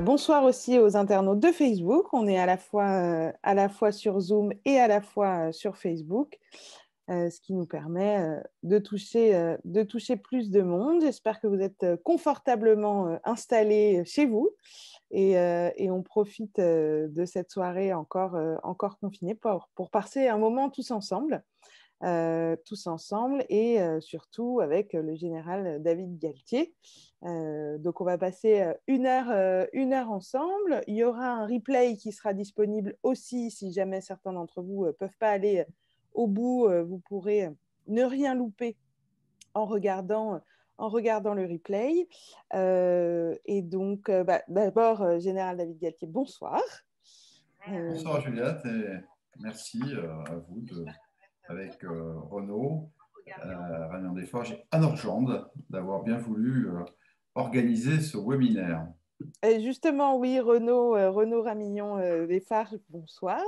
Bonsoir aussi aux internautes de Facebook. On est à la fois sur Zoom et à la fois sur Facebook, ce qui nous permet de toucher plus de monde. J'espère que vous êtes confortablement installés chez vous et on profite de cette soirée encore confinée pour passer un moment tous ensemble et surtout avec le général David Galtier. Donc, on va passer une heure ensemble. Il y aura un replay qui sera disponible aussi si jamais certains d'entre vous ne peuvent pas aller au bout. Vous pourrez ne rien louper en regardant le replay. Et donc, d'abord, général David Galtier, bonsoir. Bonsoir Juliette et merci à vous avec Renaud, Ragnan Desforges j'ai Anne Orgende d'avoir bien voulu organiser ce webinaire. Et justement, oui, Renaud Ramillon Desfarges, bonsoir.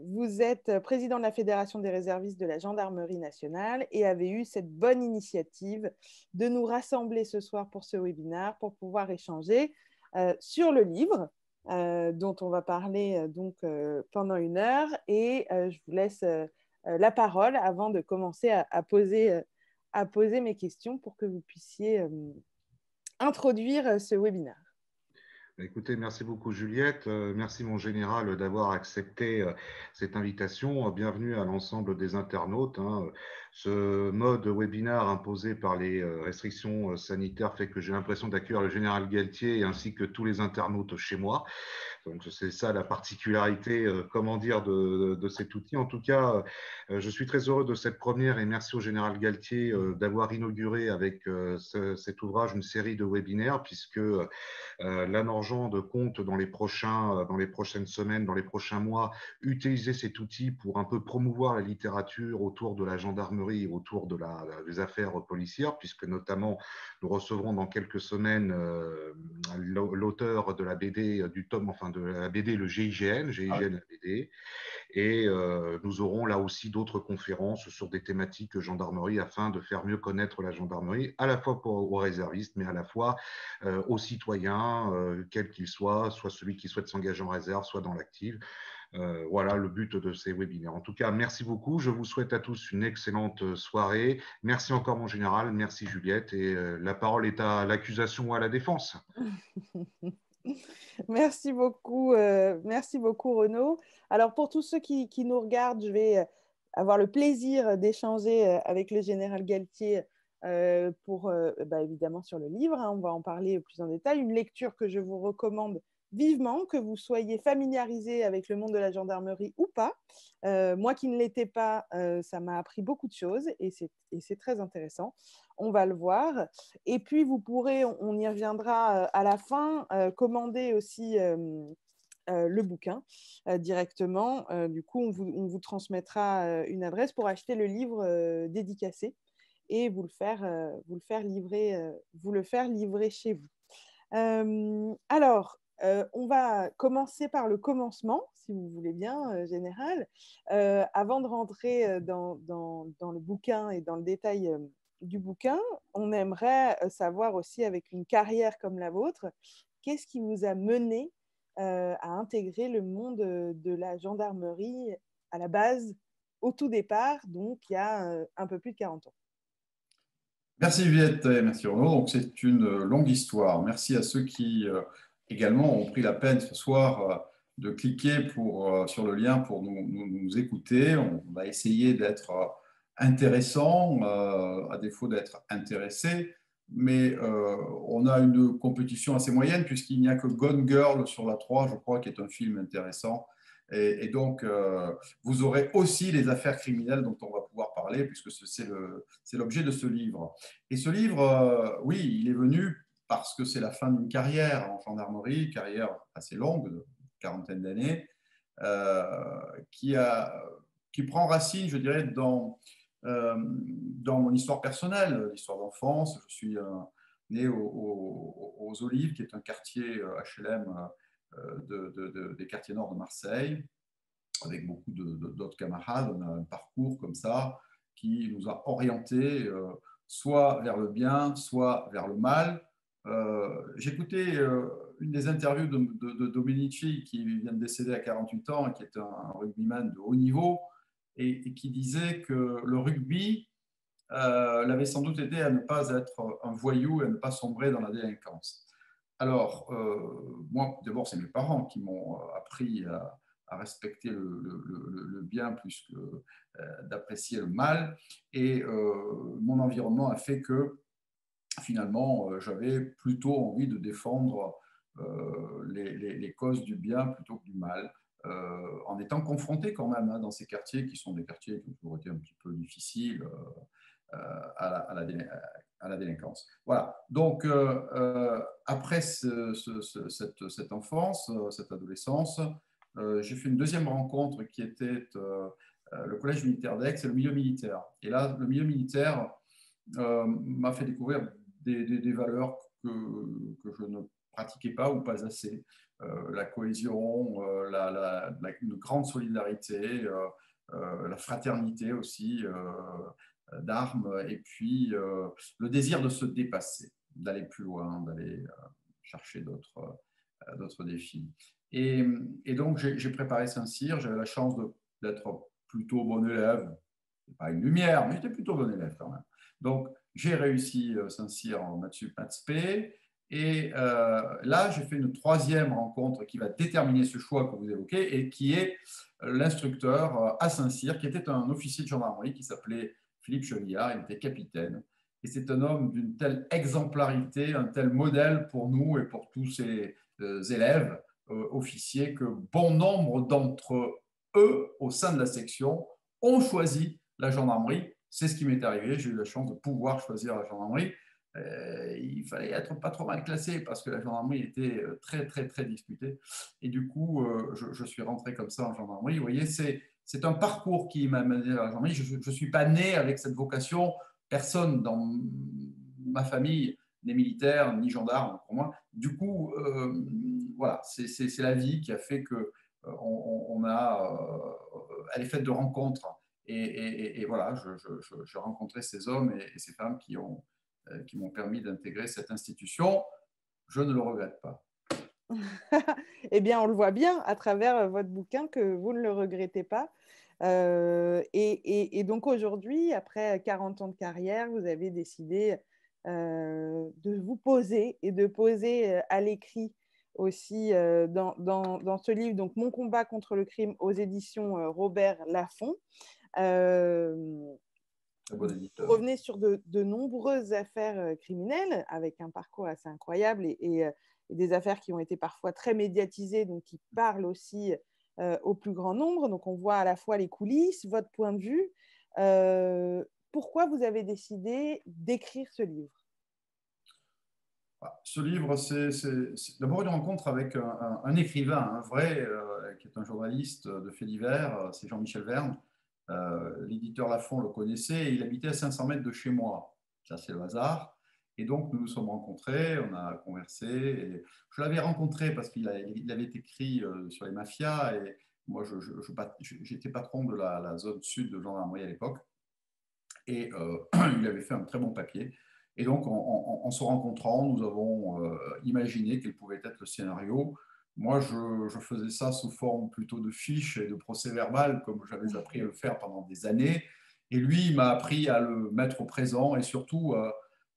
Vous êtes président de la Fédération des réservistes de la Gendarmerie nationale et avez eu cette bonne initiative de nous rassembler ce soir pour ce webinaire pour pouvoir échanger sur le livre dont on va parler pendant une heure. Et je vous laisse la parole avant de commencer à poser mes questions pour que vous puissiez introduire ce webinaire. Écoutez, merci beaucoup Juliette, merci mon général d'avoir accepté cette invitation. Bienvenue à l'ensemble des internautes. Ce mode webinaire imposé par les restrictions sanitaires fait que j'ai l'impression d'accueillir le général Galtier ainsi que tous les internautes chez moi. Donc c'est ça la particularité, de cet outil. En tout cas, je suis très heureux de cette première et merci au général Galtier d'avoir inauguré avec cet ouvrage une série de webinaires puisque l'Anne Orgende compte dans les prochaines semaines, dans les prochains mois, utiliser cet outil pour un peu promouvoir la littérature autour de la gendarmerie, autour des affaires policières, puisque notamment nous recevrons dans quelques semaines l'auteur de la BD du tome, de la BD le GIGN la BD, et nous aurons là aussi d'autres conférences sur des thématiques gendarmerie afin de faire mieux connaître la gendarmerie, à la fois aux réservistes, mais à la fois aux citoyens, quels qu'ils soient, soit celui qui souhaite s'engager en réserve, soit dans l'active. Voilà le but de ces webinaires. En tout cas, merci beaucoup. Je vous souhaite à tous une excellente soirée. Merci encore, mon général. Merci, Juliette. Et la parole est à l'accusation ou à la défense. Merci beaucoup, Renaud. Alors, pour tous ceux qui nous regardent, je vais avoir le plaisir d'échanger avec le général Galtier évidemment sur le livre. On va en parler plus en détail. Une lecture que je vous recommande vivement, que vous soyez familiarisé avec le monde de la gendarmerie ou pas. Moi qui ne l'étais pas, ça m'a appris beaucoup de choses et c'est très intéressant. On va le voir. Et puis, vous pourrez, on y reviendra à la fin, commander aussi le bouquin directement. Du coup, on vous transmettra une adresse pour acheter le livre dédicacé et vous le faire livrer chez vous. Alors, on va commencer par le commencement, si vous voulez bien, général. Avant de rentrer dans le bouquin et dans le détail du bouquin, on aimerait savoir aussi, avec une carrière comme la vôtre, qu'est-ce qui vous a mené à intégrer le monde de la gendarmerie à la base, au tout départ, donc il y a un peu plus de 40 ans. Merci Juliette et merci Renaud. Donc c'est une longue histoire. Merci à ceux qui également ont pris la peine ce soir de cliquer sur le lien pour nous écouter. On va essayer d'être intéressant, à défaut d'être intéressé, mais on a une compétition assez moyenne puisqu'il n'y a que Gone Girl sur la 3, je crois, qui est un film intéressant. Et donc, vous aurez aussi les affaires criminelles dont on va pouvoir parler, puisque c'est l'objet de ce livre. Et ce livre, oui, il est venu parce que c'est la fin d'une carrière en gendarmerie, carrière assez longue, de quarantaine d'années, qui prend racine, je dirais, dans mon histoire personnelle, l'histoire d'enfance. Je suis né aux Olives, qui est un quartier HLM des quartiers nord de Marseille, avec beaucoup d'autres camarades. On a un parcours comme ça qui nous a orientés soit vers le bien, soit vers le mal. J'écoutais une des interviews de Domenici, qui vient de décéder à 48 ans et qui est un rugbyman de haut niveau, et qui disait que le rugby l'avait sans doute aidé à ne pas être un voyou et à ne pas sombrer dans la délinquance. Alors, moi, d'abord, c'est mes parents qui m'ont appris à respecter le bien plus que d'apprécier le mal. Et mon environnement a fait que, finalement, j'avais plutôt envie de défendre les causes du bien plutôt que du mal, en étant confronté quand même dans ces quartiers qui sont des quartiers qui ont toujours été un petit peu difficiles à la délinquance. Voilà. Donc, après cette enfance, cette adolescence, j'ai fait une deuxième rencontre qui était le collège militaire d'Aix et le milieu militaire. Et là, le milieu militaire m'a fait découvrir des valeurs que je ne pratiquais pas ou pas assez. La cohésion, une grande solidarité, la fraternité aussi, d'armes, et puis le désir de se dépasser, d'aller plus loin, d'aller chercher d'autres défis. Et donc, j'ai préparé Saint-Cyr. J'avais la chance d'être plutôt bon élève. Pas une lumière, mais j'étais plutôt bon élève quand même. Donc, j'ai réussi Saint-Cyr en maths sup, maths spé. Et là, j'ai fait une troisième rencontre qui va déterminer ce choix que vous évoquez et qui est l'instructeur à Saint-Cyr, qui était un officier de gendarmerie qui s'appelait Philippe Chevillard. Il était capitaine. Et c'est un homme d'une telle exemplarité, un tel modèle pour nous et pour tous ses élèves officiers que bon nombre d'entre eux, au sein de la section, ont choisi la gendarmerie. C'est ce qui m'est arrivé. J'ai eu la chance de pouvoir choisir la gendarmerie. Il fallait être pas trop mal classé parce que la gendarmerie était très, très, très disputée. Et du coup, je suis rentré comme ça en gendarmerie. Vous voyez, c'est un parcours qui m'a mené à la gendarmerie. Je ne suis pas né avec cette vocation. Personne dans ma famille n'est militaire ni gendarme pour moi. Du coup, voilà, c'est la vie qui a fait que elle est faite de rencontres. Et voilà, je rencontrais ces hommes et ces femmes qui m'ont permis d'intégrer cette institution. Je ne le regrette pas. Eh bien, on le voit bien à travers votre bouquin que vous ne le regrettez pas. Et donc aujourd'hui, après 40 ans de carrière, vous avez décidé de vous poser et de poser à l'écrit aussi dans ce livre, donc Mon combat contre le crime aux éditions Robert Laffont. Vous revenez sur de nombreuses affaires criminelles avec un parcours assez incroyable et des affaires qui ont été parfois très médiatisées, donc qui parlent aussi au plus grand nombre. Donc on voit à la fois les coulisses, votre point de vue. Pourquoi vous avez décidé d'écrire ce livre? Ce livre, c'est d'abord une rencontre avec un écrivain, un vrai, qui est un journaliste de faits divers, c'est Jean-Michel Verne. L'éditeur Laffont le connaissait et il habitait à 500 mètres de chez moi. Ça, c'est le hasard. Et donc, nous nous sommes rencontrés, on a conversé. Et je l'avais rencontré parce qu'il avait écrit sur les mafias. Et moi, j'étais patron de la zone sud de gendarmerie à l'époque. Et il avait fait un très bon papier. Et donc, en se rencontrant, nous avons imaginé quel pouvait être le scénario. Moi, je faisais ça sous forme plutôt de fiches et de procès-verbal, comme j'avais appris à le faire pendant des années. Et lui, il m'a appris à le mettre au présent et surtout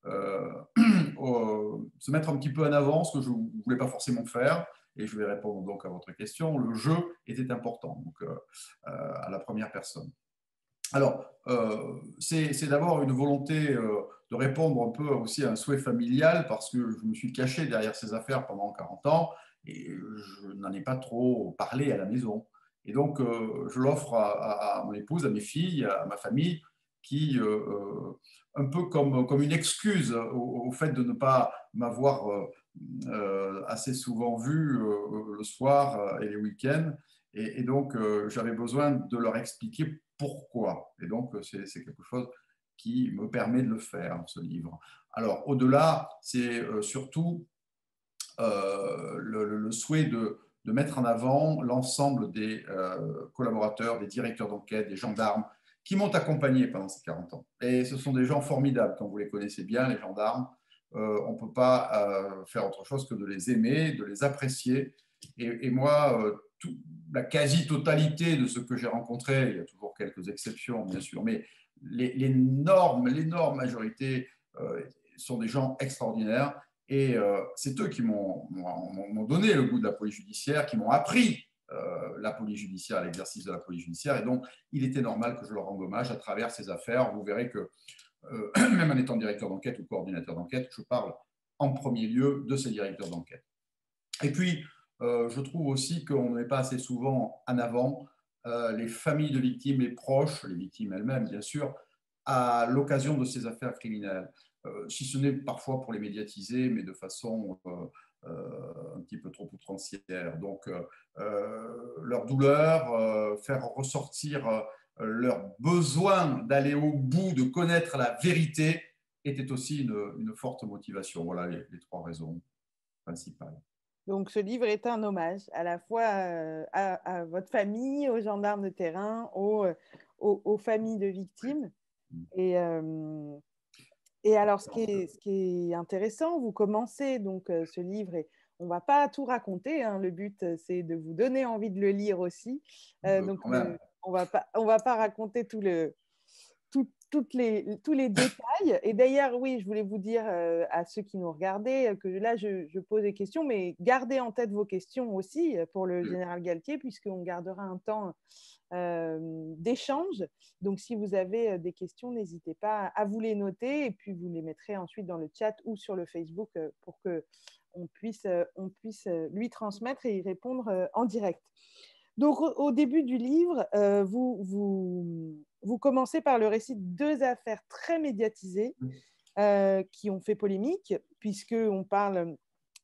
se mettre un petit peu en avant, ce que je ne voulais pas forcément faire. Et je vais répondre donc à votre question. Le jeu était important, donc à la première personne. Alors, c'est d'abord une volonté de répondre un peu aussi à un souhait familial parce que je me suis caché derrière ces affaires pendant 40 ans et je n'en ai pas trop parlé à la maison. Et donc, je l'offre à mon épouse, à mes filles, à ma famille, qui, un peu comme une excuse au fait de ne pas m'avoir assez souvent vu le soir et les week-ends. Et donc, j'avais besoin de leur expliquer pourquoi. Et donc, c'est quelque chose qui me permet de le faire, ce livre. Alors, au-delà, c'est surtout le souhait de mettre en avant l'ensemble des collaborateurs, des directeurs d'enquête, des gendarmes qui m'ont accompagné pendant ces 40 ans. Et ce sont des gens formidables, quand vous les connaissez bien, les gendarmes. on ne peut pas faire autre chose que de les aimer, de les apprécier. Et moi, la quasi-totalité de ce que j'ai rencontré, il y a toujours quelques exceptions, bien sûr, mais l'énorme majorité sont des gens extraordinaires. Et c'est eux qui m'ont donné le goût de la police judiciaire, qui m'ont appris la police judiciaire, l'exercice de la police judiciaire. Et donc, il était normal que je leur rende hommage à travers ces affaires. Vous verrez que, même en étant directeur d'enquête ou coordinateur d'enquête, je parle en premier lieu de ces directeurs d'enquête. Et puis, je trouve aussi qu'on ne met pas assez souvent en avant les familles de victimes, les proches, les victimes elles-mêmes, bien sûr, à l'occasion de ces affaires criminelles. Si ce n'est parfois pour les médiatiser, mais de façon un petit peu trop outrancière. Donc, leur douleur, faire ressortir leur besoin d'aller au bout, de connaître la vérité, était aussi une forte motivation. Voilà les trois raisons principales. Donc, ce livre est un hommage à la fois à votre famille, aux gendarmes de terrain, aux familles de victimes. Et alors, ce qui est intéressant, vous commencez donc ce livre et on ne va pas tout raconter. Hein, le but, c'est de vous donner envie de le lire aussi. Donc, on ne va pas raconter tous les détails. Et d'ailleurs, oui, je voulais vous dire à ceux qui nous regardaient que là, je pose des questions, mais gardez en tête vos questions aussi pour le général Galtier, puisqu'on gardera un temps d'échange. Donc, si vous avez des questions, n'hésitez pas à vous les noter et puis vous les mettrez ensuite dans le chat ou sur le Facebook pour qu'on puisse lui transmettre et y répondre en direct. Donc, au début du livre, vous commencez par le récit de deux affaires très médiatisées qui ont fait polémique, puisqu'on parle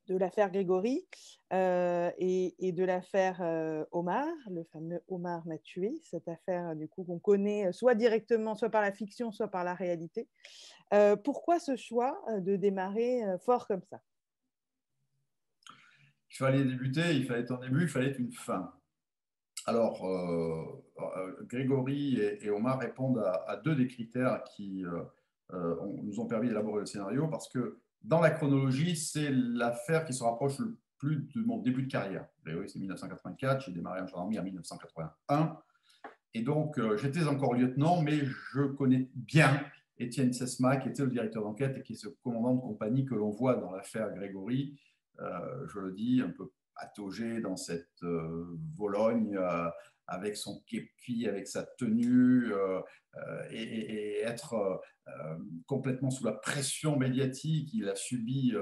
de l'affaire Grégory et de l'affaire Omar, le fameux Omar m'a tué, cette affaire du coup qu'on connaît soit directement, soit par la fiction, soit par la réalité. Pourquoi ce choix de démarrer fort comme ça? Il fallait débuter, il fallait un début, il fallait une fin. Alors, Grégory et Omar répondent à deux des critères qui nous ont permis d'élaborer le scénario, parce que dans la chronologie, c'est l'affaire qui se rapproche le plus de mon début de carrière. Grégory, c'est 1984, j'ai démarré en gendarmerie en 1981. Et donc, j'étais encore lieutenant, mais je connais bien Étienne Sesma, qui était le directeur d'enquête et qui est ce commandant de compagnie que l'on voit dans l'affaire Grégory. Je le dis, un peu pataugé dans cette Vologne, avec son képi, avec sa tenue, et être complètement sous la pression médiatique. Il a subi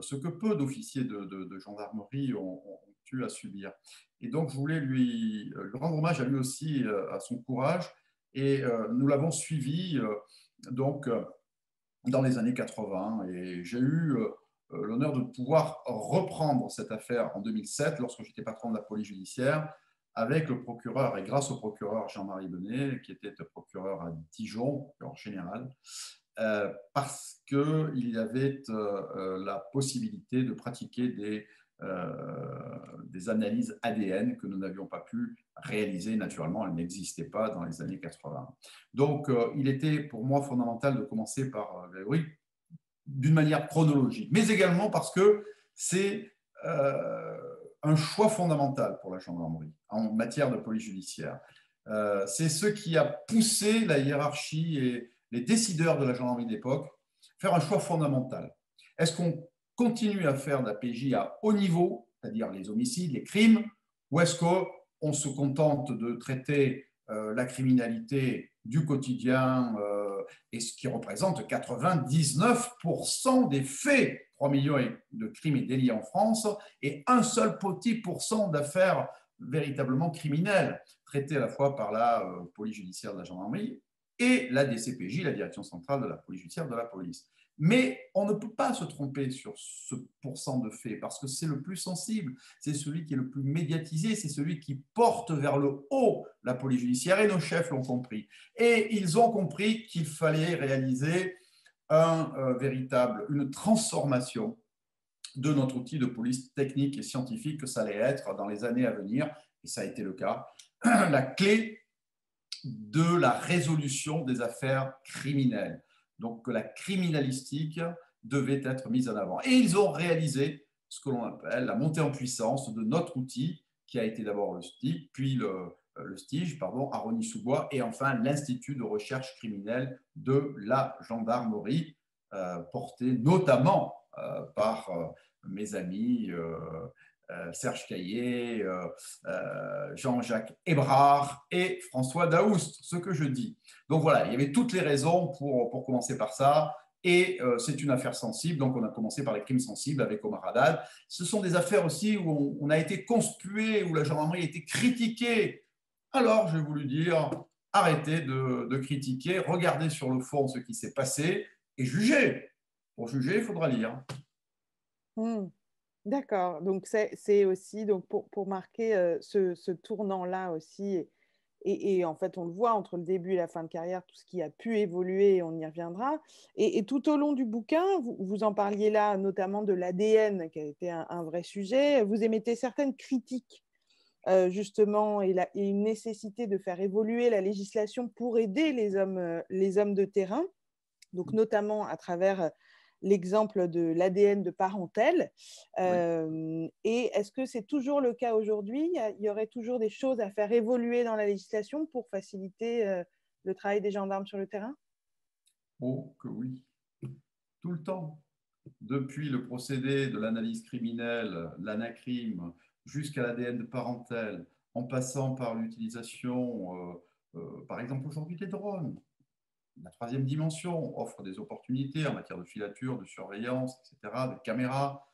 ce que peu d'officiers de gendarmerie ont eu à subir. Et donc, je voulais lui rendre hommage à lui aussi, à son courage. Et nous l'avons suivi donc, dans les années 80. Et j'ai eu l'honneur de pouvoir reprendre cette affaire en 2007, lorsque j'étais patron de la police judiciaire, avec le procureur, et grâce au procureur Jean-Marie Benet, qui était procureur à Dijon, procureur général, parce qu'il y avait la possibilité de pratiquer des analyses ADN que nous n'avions pas pu réaliser naturellement, elles n'existaient pas dans les années 80. Donc, il était pour moi fondamental de commencer par Grégory d'une manière chronologique, mais également parce que c'est un choix fondamental pour la gendarmerie en matière de police judiciaire. C'est ce qui a poussé la hiérarchie et les décideurs de la gendarmerie de l'époque faire un choix fondamental. Est-ce qu'on continue à faire de la PJ à haut niveau, c'est-à-dire les homicides, les crimes, ou est-ce qu'on se contente de traiter la criminalité du quotidien et ce qui représente 99% des faits, 3 millions de crimes et délits en France, et un seul petit pourcent d'affaires véritablement criminelles, traitées à la fois par la police judiciaire de la gendarmerie et la DCPJ, la Direction centrale de la police judiciaire de la police. Mais on ne peut pas se tromper sur ce pourcent de faits, parce que c'est le plus sensible, c'est celui qui est le plus médiatisé, c'est celui qui porte vers le haut la police judiciaire, et nos chefs l'ont compris. Et ils ont compris qu'il fallait réaliser une transformation de notre outil de police technique et scientifique, que ça allait être dans les années à venir, et ça a été le cas, la clé de la résolution des affaires criminelles. Donc, que la criminalistique devait être mise en avant. Et ils ont réalisé ce que l'on appelle la montée en puissance de notre outil, qui a été d'abord le STIG, puis le STIG, à Rosny-sous-Bois, et enfin l'Institut de recherche criminelle de la gendarmerie, porté notamment par mes amis Serge Caillé, Jean-Jacques Hébrard et François Daoust, ce que je dis. Donc voilà, il y avait toutes les raisons pour commencer par ça. Et c'est une affaire sensible, donc on a commencé par les crimes sensibles avec Omar Haddad. Ce sont des affaires aussi où on a été conspué, où la gendarmerie a été critiquée. Alors j'ai voulu dire, arrêtez de critiquer, regardez sur le fond ce qui s'est passé et jugez. Pour juger, il faudra lire. D'accord, donc c'est aussi donc pour marquer ce tournant-là aussi. Et en fait, on le voit entre le début et la fin de carrière, tout ce qui a pu évoluer, on y reviendra. Et tout au long du bouquin, vous en parliez là, notamment de l'ADN, qui a été un vrai sujet. Vous émettez certaines critiques, justement, et une nécessité de faire évoluer la législation pour aider les hommes de terrain, donc notamment à travers l'exemple de l'ADN de parentèle. Oui. Et est-ce que c'est toujours le cas aujourd'hui? Il y aurait toujours des choses à faire évoluer dans la législation pour faciliter le travail des gendarmes sur le terrain? Oh, que oui. Tout le temps. Depuis le procédé de l'analyse criminelle, l'anacrime, jusqu'à l'ADN de parentèle, en passant par l'utilisation, par exemple aujourd'hui des drones. La troisième dimension offre des opportunités en matière de filature, de surveillance, etc., de caméras.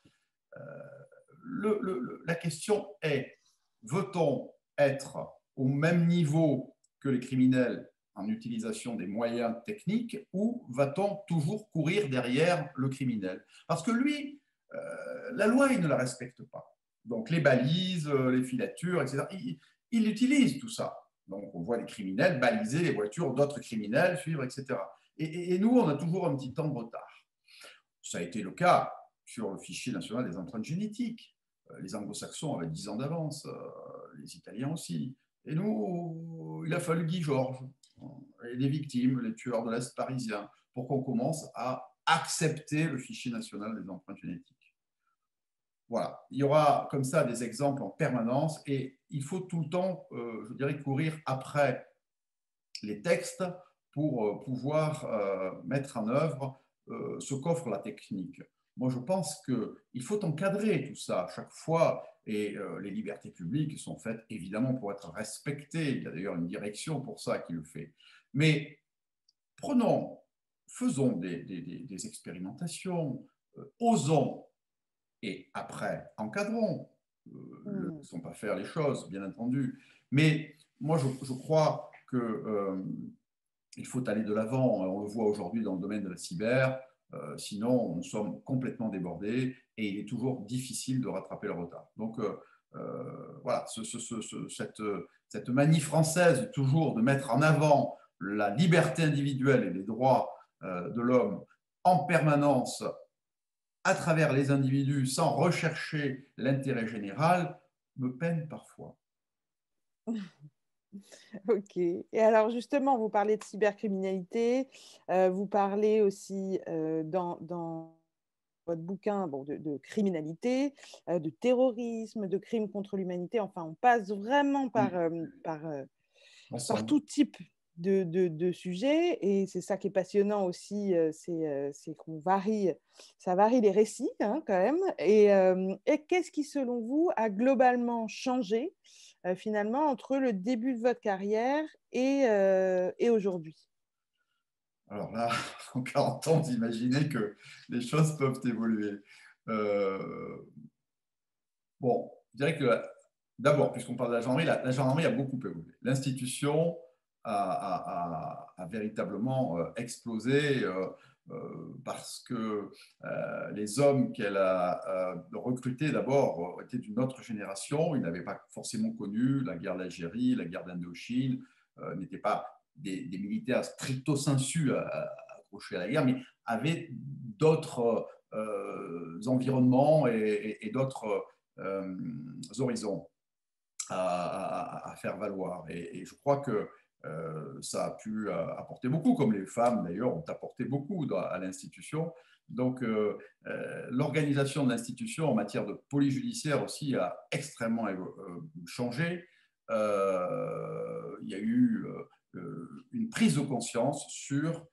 La question est, veut-on être au même niveau que les criminels en utilisation des moyens techniques ou va-t-on toujours courir derrière le criminel? Parce que lui, la loi, il ne la respecte pas. Donc les balises, les filatures, etc., il utilise tout ça. Donc on voit les criminels baliser les voitures d'autres criminels, suivre, etc. Et nous, on a toujours un petit temps de retard. Ça a été le cas sur le fichier national des empreintes génétiques. Les anglo-saxons avaient 10 ans d'avance, les Italiens aussi. Et nous, il a fallu Guy Georges et les victimes, les tueurs de l'Est parisien, pour qu'on commence à accepter le fichier national des empreintes génétiques. Voilà, il y aura comme ça des exemples en permanence et il faut tout le temps, je dirais, courir après les textes pour pouvoir mettre en œuvre ce qu'offre la technique. Moi, je pense qu'il faut encadrer tout ça chaque fois et les libertés publiques sont faites évidemment pour être respectées. Il y a d'ailleurs une direction pour ça qui le fait. Mais faisons des expérimentations, osons et après encadrons. Ne laissons pas faire les choses, bien entendu. Mais moi, je crois qu'il faut aller de l'avant. On le voit aujourd'hui dans le domaine de la cyber. Sinon, nous sommes complètement débordés et il est toujours difficile de rattraper le retard. Donc, voilà, cette manie française toujours de mettre en avant la liberté individuelle et les droits de l'homme en permanence à travers les individus sans rechercher l'intérêt général me peine parfois. Ok. Et alors justement, vous parlez de cybercriminalité, vous parlez aussi dans votre bouquin de criminalité, de terrorisme, de crimes contre l'humanité. Enfin, on passe vraiment par tout type de sujets. Et c'est ça qui est passionnant aussi, c'est qu'on ça varie les récits quand même. Et qu'est-ce qui, selon vous, a globalement changé finalement entre le début de votre carrière et aujourd'hui? Alors là, en 40 ans, vous imaginez que les choses peuvent évoluer. Bon, je dirais que d'abord, puisqu'on parle de la gendarmerie a beaucoup évolué. L'institution a véritablement explosé parce que les hommes qu'elle a recrutés d'abord étaient d'une autre génération. Ils n'avaient pas forcément connu la guerre d'Algérie, la guerre d'Indochine, n'étaient pas des militaires stricto sensu accrochés à la guerre, mais avaient d'autres environnements et d'autres horizons à faire valoir. Et je crois que Ça a pu apporter beaucoup, comme les femmes d'ailleurs ont apporté beaucoup à l'institution. Donc, l'organisation de l'institution en matière de police judiciaire aussi a extrêmement changé. Il y a eu une prise de conscience sur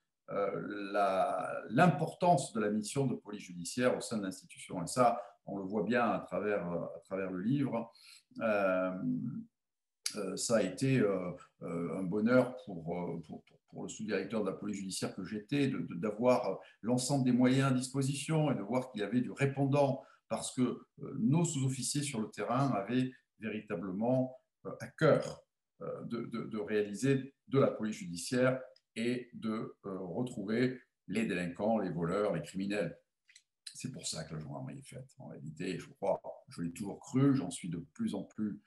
l'importance de la mission de police judiciaire au sein de l'institution. Et ça, on le voit bien à travers le livre. Ça a été un bonheur pour le sous-directeur de la police judiciaire que j'étais, d'avoir l'ensemble des moyens à disposition et de voir qu'il y avait du répondant, parce que nos sous-officiers sur le terrain avaient véritablement à cœur de réaliser de la police judiciaire et de retrouver les délinquants, les voleurs, les criminels. C'est pour ça que la gendarmerie est faite. En réalité, je crois, je l'ai toujours cru, j'en suis de plus en plus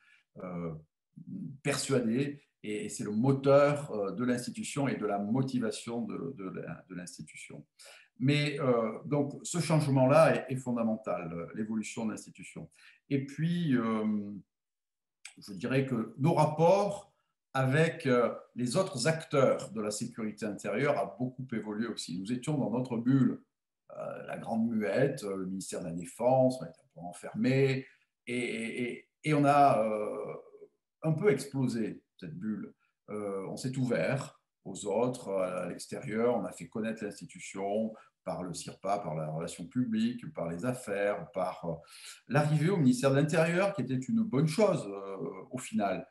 persuadé, et c'est le moteur de l'institution et de la motivation de l'institution. Mais donc, ce changement-là est fondamental, l'évolution de l'institution. Et puis, je dirais que nos rapports avec les autres acteurs de la sécurité intérieure a beaucoup évolué aussi. Nous étions dans notre bulle, la grande muette, le ministère de la Défense, on était un peu enfermés, et on a un peu explosé cette bulle. On s'est ouvert aux autres, à l'extérieur, on a fait connaître l'institution par le CIRPA, par la relation publique, par les affaires, par l'arrivée au ministère de l'Intérieur, qui était une bonne chose au final,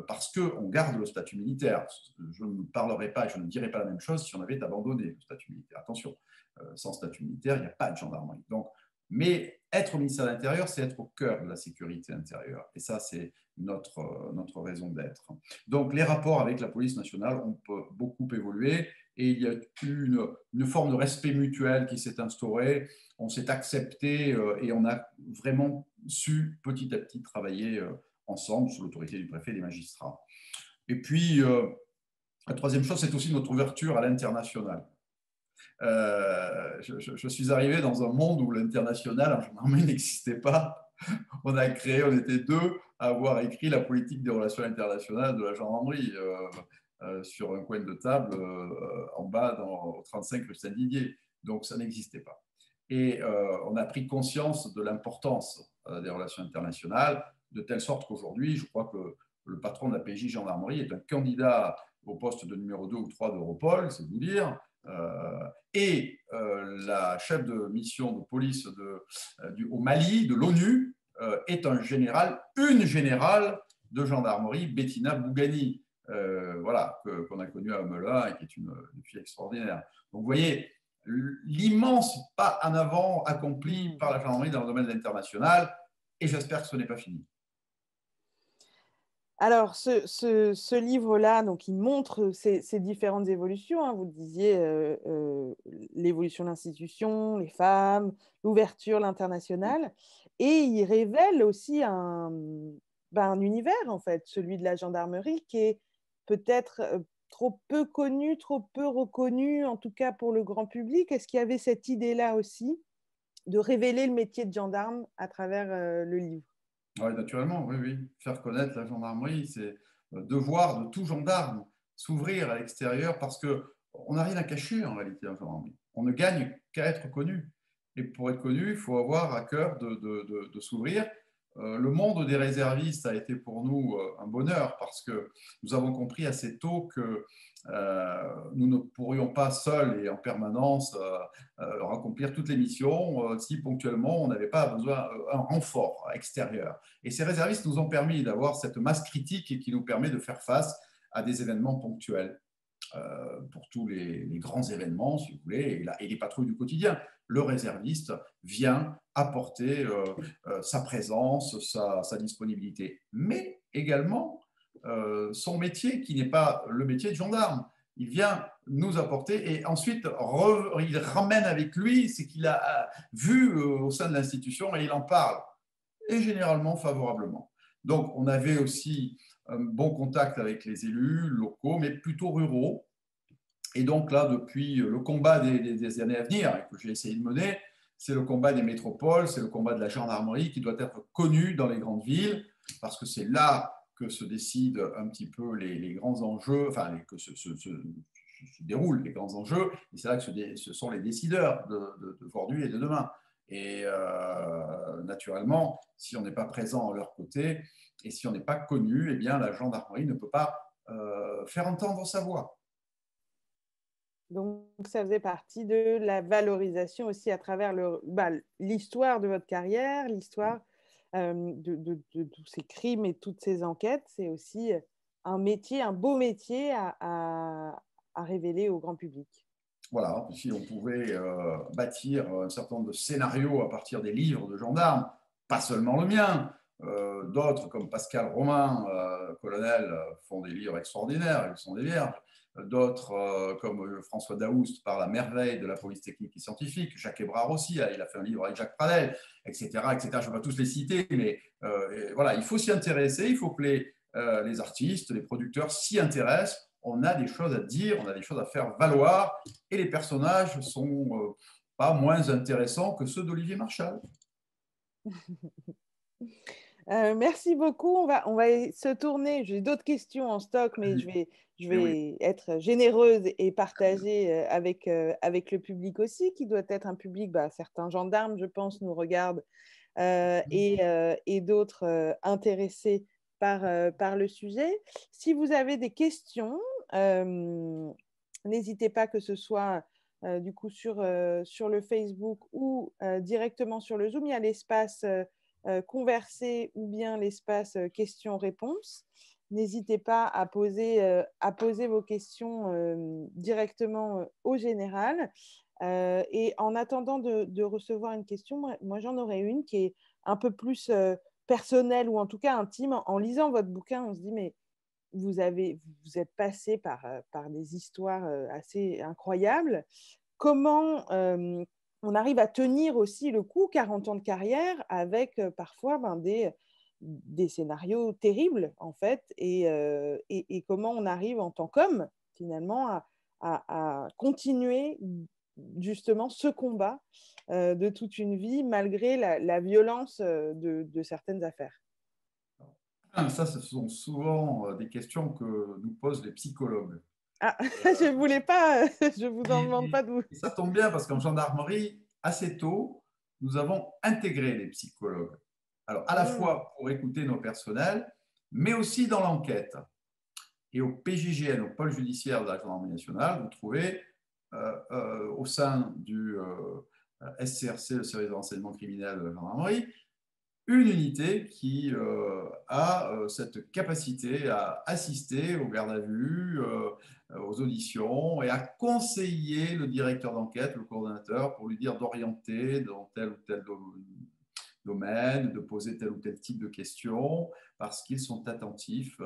parce qu'on garde le statut militaire. Je ne parlerai pas, je ne dirai pas la même chose si on avait abandonné le statut militaire. Attention, sans statut militaire, il n'y a pas de gendarmerie. Donc, mais être au ministère de l'Intérieur, c'est être au cœur de la sécurité intérieure. Et ça, c'est notre raison d'être. Donc, les rapports avec la police nationale ont beaucoup évolué et il y a eu une forme de respect mutuel qui s'est instaurée. On s'est accepté et on a vraiment su petit à petit travailler ensemble sous l'autorité du préfet et des magistrats. Et puis, la troisième chose, c'est aussi notre ouverture à l'international. Je suis arrivé dans un monde où l'international en gendarmerie n'existait pas. On était deux à avoir écrit la politique des relations internationales de la gendarmerie sur un coin de table en bas au 35 rue Saint-Didier. Donc ça n'existait pas. Et on a pris conscience de l'importance des relations internationales, de telle sorte qu'aujourd'hui, je crois que le patron de la PJ gendarmerie est un candidat au poste de numéro 2 ou 3 d'Europol, c'est vous dire. Et la chef de mission de police au Mali, de l'ONU, est une générale de gendarmerie, Bettina Bougani, voilà, qu'on a connue à Melun et qui est une fille extraordinaire. Donc vous voyez, l'immense pas en avant accompli par la gendarmerie dans le domaine de l'international, et j'espère que ce n'est pas fini. Alors, ce livre-là, donc, il montre ces différentes évolutions. Hein. Vous le disiez, l'évolution de l'institution, les femmes, l'ouverture, l'international. Et il révèle aussi un univers, en fait, celui de la gendarmerie, qui est peut-être trop peu connu, trop peu reconnu, en tout cas pour le grand public. Est-ce qu'il y avait cette idée-là aussi de révéler le métier de gendarme à travers le livre? Oui, naturellement, oui, oui. Faire connaître la gendarmerie, c'est le devoir de tout gendarme, s'ouvrir à l'extérieur, parce qu'on n'a rien à cacher en réalité en gendarmerie. On ne gagne qu'à être connu. Et pour être connu, il faut avoir à cœur de s'ouvrir. Le monde des réservistes a été pour nous un bonheur, parce que nous avons compris assez tôt que nous ne pourrions pas seuls et en permanence accomplir toutes les missions si ponctuellement on n'avait pas besoin d'un renfort extérieur. Et ces réservistes nous ont permis d'avoir cette masse critique qui nous permet de faire face à des événements ponctuels. Pour tous les grands événements, si vous voulez, et les patrouilles du quotidien. Le réserviste vient apporter sa présence, sa disponibilité, mais également son métier qui n'est pas le métier de gendarme. Il vient nous apporter et ensuite il ramène avec lui ce qu'il a vu au sein de l'institution et il en parle, et généralement favorablement. Donc on avait aussi un bon contact avec les élus locaux, mais plutôt ruraux. Et donc là, depuis le combat des années à venir, que j'ai essayé de mener, c'est le combat des métropoles, c'est le combat de la gendarmerie qui doit être connu dans les grandes villes, parce que c'est là que se décident un petit peu les grands enjeux, enfin, que se déroulent les grands enjeux, et c'est là que ce sont les décideurs d'aujourd'hui et de demain. Et naturellement, si on n'est pas présent à leur côté et si on n'est pas connu, eh bien, la gendarmerie ne peut pas faire entendre sa voix. Donc, ça faisait partie de la valorisation aussi à travers l'histoire de votre carrière, l'histoire de tous ces crimes et toutes ces enquêtes. C'est aussi un métier, un beau métier à révéler au grand public. Voilà, si on pouvait bâtir un certain nombre de scénarios à partir des livres de gendarmes, pas seulement le mien, d'autres comme Pascal Romain, colonel, font des livres extraordinaires, ils sont des vierges. D'autres, comme François Daoust, par la merveille de la police technique et scientifique. Jacques Hébrard aussi, il a fait un livre avec Jacques Pradel, etc. etc. Je ne vais pas tous les citer, mais voilà, il faut s'y intéresser, il faut que les artistes, les producteurs s'y intéressent. On a des choses à dire, on a des choses à faire valoir, et les personnages ne sont pas moins intéressants que ceux d'Olivier Marchal. Merci beaucoup. On va se tourner. J'ai d'autres questions en stock, mais je vais être généreuse et partager avec le public aussi, qui doit être un public, certains gendarmes, je pense, nous regardent, et d'autres intéressés par le sujet. Si vous avez des questions, n'hésitez pas, que ce soit du coup sur le Facebook ou directement sur le Zoom. Il y a l'espace converser ou bien l'espace questions-réponses. N'hésitez pas à poser vos questions directement au général. Et en attendant de recevoir une question, moi j'en aurais une qui est un peu plus personnelle, ou en tout cas intime. En lisant votre bouquin, on se dit, mais vous êtes passé par des histoires assez incroyables. Comment on arrive à tenir aussi le coup, 40 ans de carrière, avec parfois des scénarios terribles, en fait, et comment on arrive en tant qu'homme, finalement, à continuer justement ce combat de toute une vie, malgré la violence de certaines affaires. Ça, ce sont souvent des questions que nous posent les psychologues. Ah, je ne voulais pas, je ne vous en demande pas de vous. Et ça tombe bien parce qu'en gendarmerie, assez tôt, nous avons intégré les psychologues. Alors, à la fois pour écouter nos personnels, mais aussi dans l'enquête. Et au PJGN, au pôle judiciaire de la gendarmerie nationale, vous trouvez au sein du SCRC, le service de renseignement criminel de la gendarmerie, une unité qui a cette capacité à assister aux gardes à vue, aux auditions, et à conseiller le directeur d'enquête, le coordonnateur, pour lui dire d'orienter dans tel ou tel domaine, de poser tel ou tel type de questions, parce qu'ils sont attentifs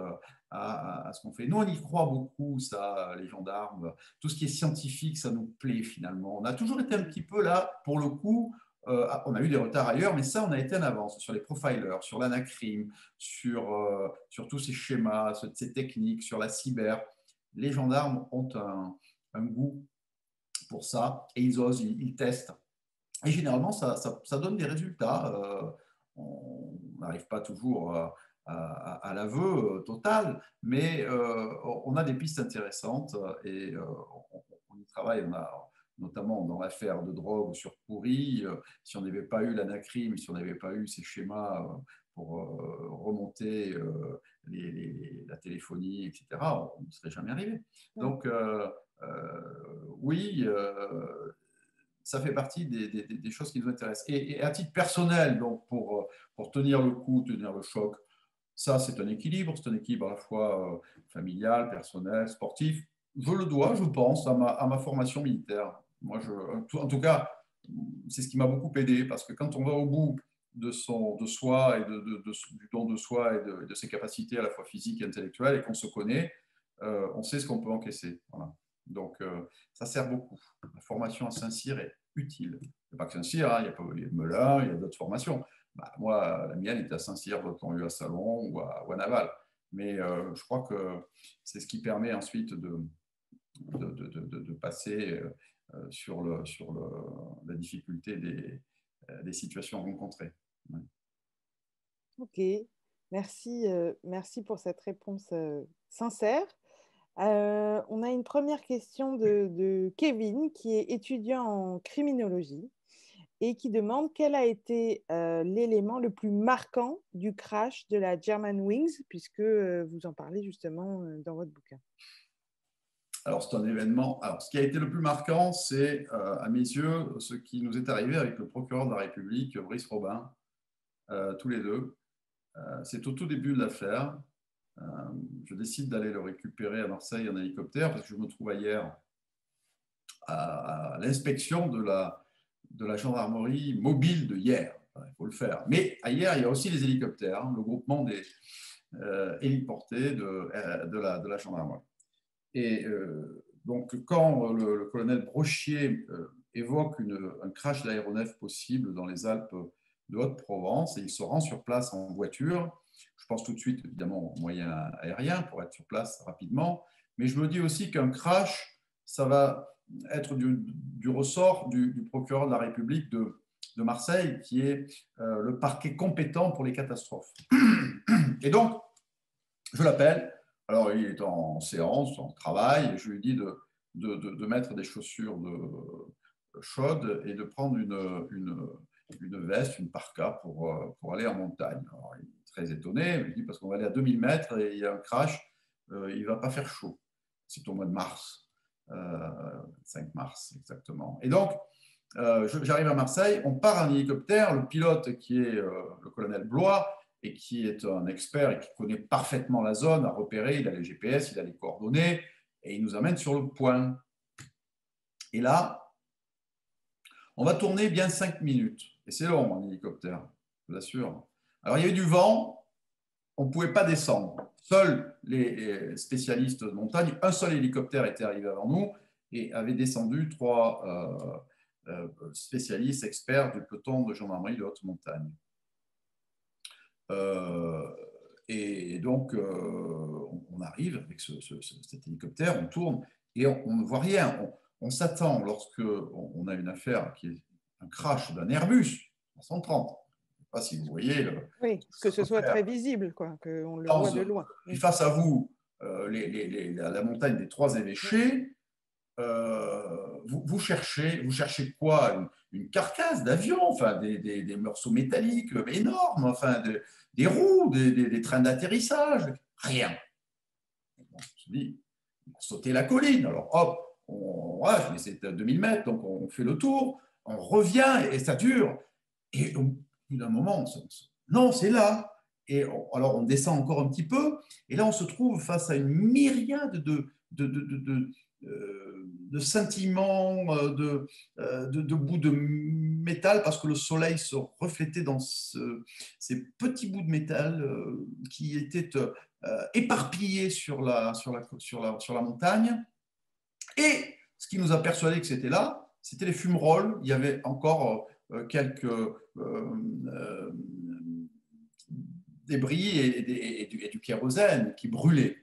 à ce qu'on fait. Nous, on y croit beaucoup, ça, les gendarmes. Tout ce qui est scientifique, ça nous plaît finalement. On a toujours été un petit peu là, pour le coup. On a eu des retards ailleurs, mais ça, on a été en avance sur les profilers, sur l'anacrime, sur tous ces schémas, ces techniques, sur la cyber. Les gendarmes ont un goût pour ça, et ils osent, ils testent. Et généralement, ça donne des résultats. On n'arrive pas toujours à l'aveu total, mais on a des pistes intéressantes, et on y travaille. On a, notamment dans l'affaire de drogue sur Pourri, si on n'avait pas eu l'anacrime, si on n'avait pas eu ces schémas pour remonter la téléphonie, etc., on ne serait jamais arrivé. Donc, oui, ça fait partie des choses qui nous intéressent. Et à titre personnel, donc pour tenir le coup, tenir le choc, ça, c'est un équilibre. C'est un équilibre à la fois familial, personnel, sportif. Je le dois, je pense, à ma formation militaire. Moi, en tout cas, c'est ce qui m'a beaucoup aidé, parce que quand on va au bout de soi, et du don de soi, et de ses capacités à la fois physiques et intellectuelles, et qu'on se connaît, on sait ce qu'on peut encaisser. Voilà. Donc, ça sert beaucoup. La formation à Saint-Cyr est utile. Il n'y a pas que Saint-Cyr, hein, il y a Melun, il y a d'autres formations. Moi, la mienne était à Saint-Cyr, d'autres ont eu à Salon ou à Naval. Mais je crois que c'est ce qui permet ensuite de passer sur la difficulté des situations rencontrées. Ouais. Ok. Merci pour cette réponse sincère. On a une première question de Kevin, qui est étudiant en criminologie et qui demande quel a été l'élément le plus marquant du crash de la Germanwings, puisque vous en parlez justement dans votre bouquin. Alors, c'est un événement. Alors, ce qui a été le plus marquant, c'est, à mes yeux, ce qui nous est arrivé avec le procureur de la République, Brice Robin, tous les deux. C'est au tout début de l'affaire. Je décide d'aller le récupérer à Marseille en hélicoptère parce que je me trouve hier à l'inspection de la gendarmerie mobile de Hyères. Il faut le faire. Mais à Hyères, il y a aussi les hélicoptères, le groupement des héliportés de la gendarmerie. Et donc, quand le colonel Brochier évoque un crash d'aéronef possible dans les Alpes de Haute-Provence, et il se rend sur place en voiture, je pense tout de suite évidemment aux moyens aériens pour être sur place rapidement, mais je me dis aussi qu'un crash, ça va être du ressort du procureur de la République de Marseille, qui est le parquet compétent pour les catastrophes. Et donc, je l'appelle. Alors, il est en séance, en travail, et je lui dis de mettre des chaussures chaudes et de prendre une veste, une parka pour aller en montagne. Alors, il est très étonné, il me dit parce qu'on va aller à 2000 mètres et il y a un crash, il ne va pas faire chaud. C'est au mois de mars, 5 mars exactement. Et donc, j'arrive à Marseille, on part en hélicoptère, le pilote qui est le colonel Blois, et qui est un expert et qui connaît parfaitement la zone, a repéré, il a les GPS, il a les coordonnées, et il nous amène sur le point. Et là, on va tourner bien 5 minutes. Et c'est long en hélicoptère, je vous l'assure. Alors, il y avait du vent, on ne pouvait pas descendre. Seuls les spécialistes de montagne, un seul hélicoptère était arrivé avant nous et avait descendu 3 spécialistes, experts du peloton de gendarmerie de haute montagne. Et donc, on arrive avec cet hélicoptère, on tourne et on ne voit rien. On s'attend, lorsqu'on a une affaire qui est un crash d'un Airbus 330, je ne sais pas si vous voyez. Oui, que ce soit très visible, qu'on le voit de loin. Puis face à vous, la montagne des 3 évêchés, vous cherchez quoi? Une carcasse d'avion, enfin, des morceaux métalliques énormes, enfin, des roues, des trains d'atterrissage, rien. On se dit, on va sauter la colline. Alors hop, c'est à 2000 mètres, donc on fait le tour, on revient et ça dure. Et au bout d'un moment, non, c'est là. Et alors on descend encore un petit peu, et là on se trouve face à une myriade de scintillements, de bouts de métal, parce que le soleil se reflétait dans ces petits bouts de métal qui étaient éparpillés sur la montagne. Et ce qui nous a persuadé que c'était là, c'était les fumerolles. Il y avait encore quelques débris et du kérosène qui brûlaient.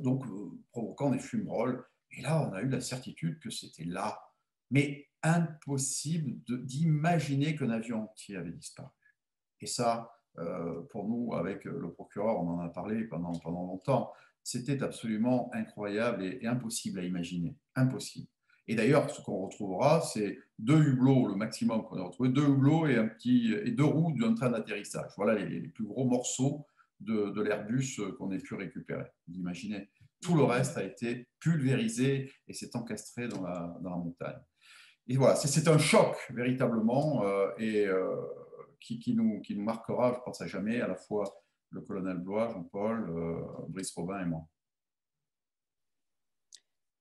Donc provoquant des fumerolles. Et là, on a eu la certitude que c'était là. Mais impossible d'imaginer qu'un avion entier avait disparu. Et ça, pour nous, avec le procureur, on en a parlé pendant longtemps, c'était absolument incroyable et impossible à imaginer. Impossible. Et d'ailleurs, ce qu'on retrouvera, c'est 2 hublots, le maximum qu'on a retrouvé, 2 hublots et 2 roues d'un train d'atterrissage. Voilà les plus gros morceaux de l'Airbus qu'on ait pu récupérer. Vous imaginez, tout le reste a été pulvérisé et s'est encastré dans la montagne. Et voilà, c'est un choc véritablement qui nous marquera, je pense, à jamais, à la fois le colonel Blois, Jean-Paul, Brice Robin et moi.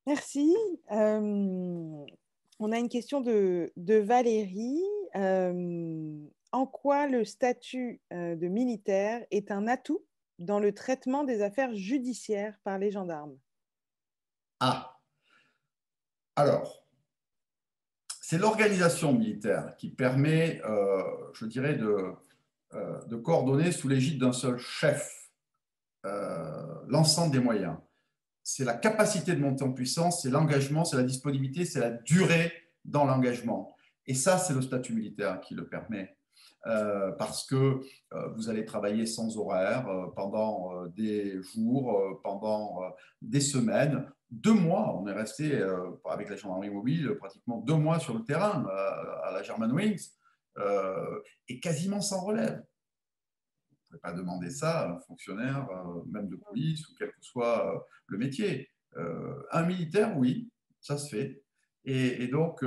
Merci. On a une question de Valérie. En quoi le statut de militaire est un atout dans le traitement des affaires judiciaires par les gendarmes? Alors, c'est l'organisation militaire qui permet, je dirais, de coordonner sous l'égide d'un seul chef l'ensemble des moyens. C'est la capacité de monter en puissance, c'est l'engagement, c'est la disponibilité, c'est la durée dans l'engagement. Et ça, c'est le statut militaire qui le permet. parce que vous allez travailler sans horaire pendant des jours, pendant des semaines. 2 mois, on est resté avec la gendarmerie mobile pratiquement 2 mois sur le terrain à la Germanwings et quasiment sans relève. Vous ne pouvez pas demander ça à un fonctionnaire, même de police ou quel que soit le métier. Un militaire, oui, ça se fait. Et donc,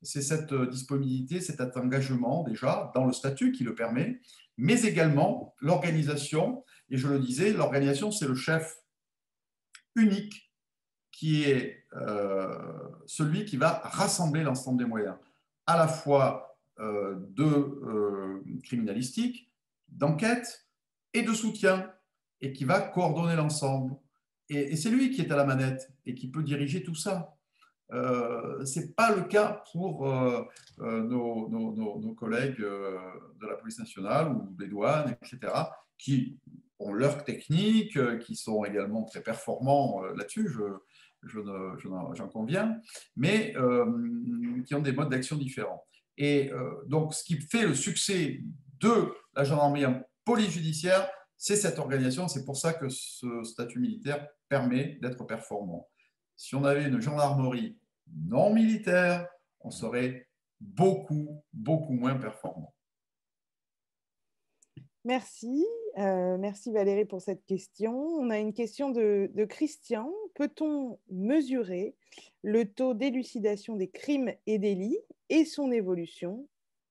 c'est cette disponibilité, cet engagement déjà dans le statut qui le permet, mais également l'organisation. Et je le disais, l'organisation, c'est le chef unique qui est celui qui va rassembler l'ensemble des moyens, à la fois de criminalistique, d'enquête et de soutien, et qui va coordonner l'ensemble. Et c'est lui qui est à la manette et qui peut diriger tout ça. Ce n'est pas le cas pour nos collègues de la police nationale ou des douanes, etc., qui ont leurs techniques, qui sont également très performants là-dessus, j'en conviens, mais qui ont des modes d'action différents. Et donc, ce qui fait le succès de la gendarmerie en police judiciaire, c'est cette organisation. C'est pour ça que ce statut militaire permet d'être performant. Si on avait une gendarmerie non militaire, on serait beaucoup, beaucoup moins performant. Merci. Merci Valérie pour cette question. On a une question de Christian. Peut-on mesurer le taux d'élucidation des crimes et délits et son évolution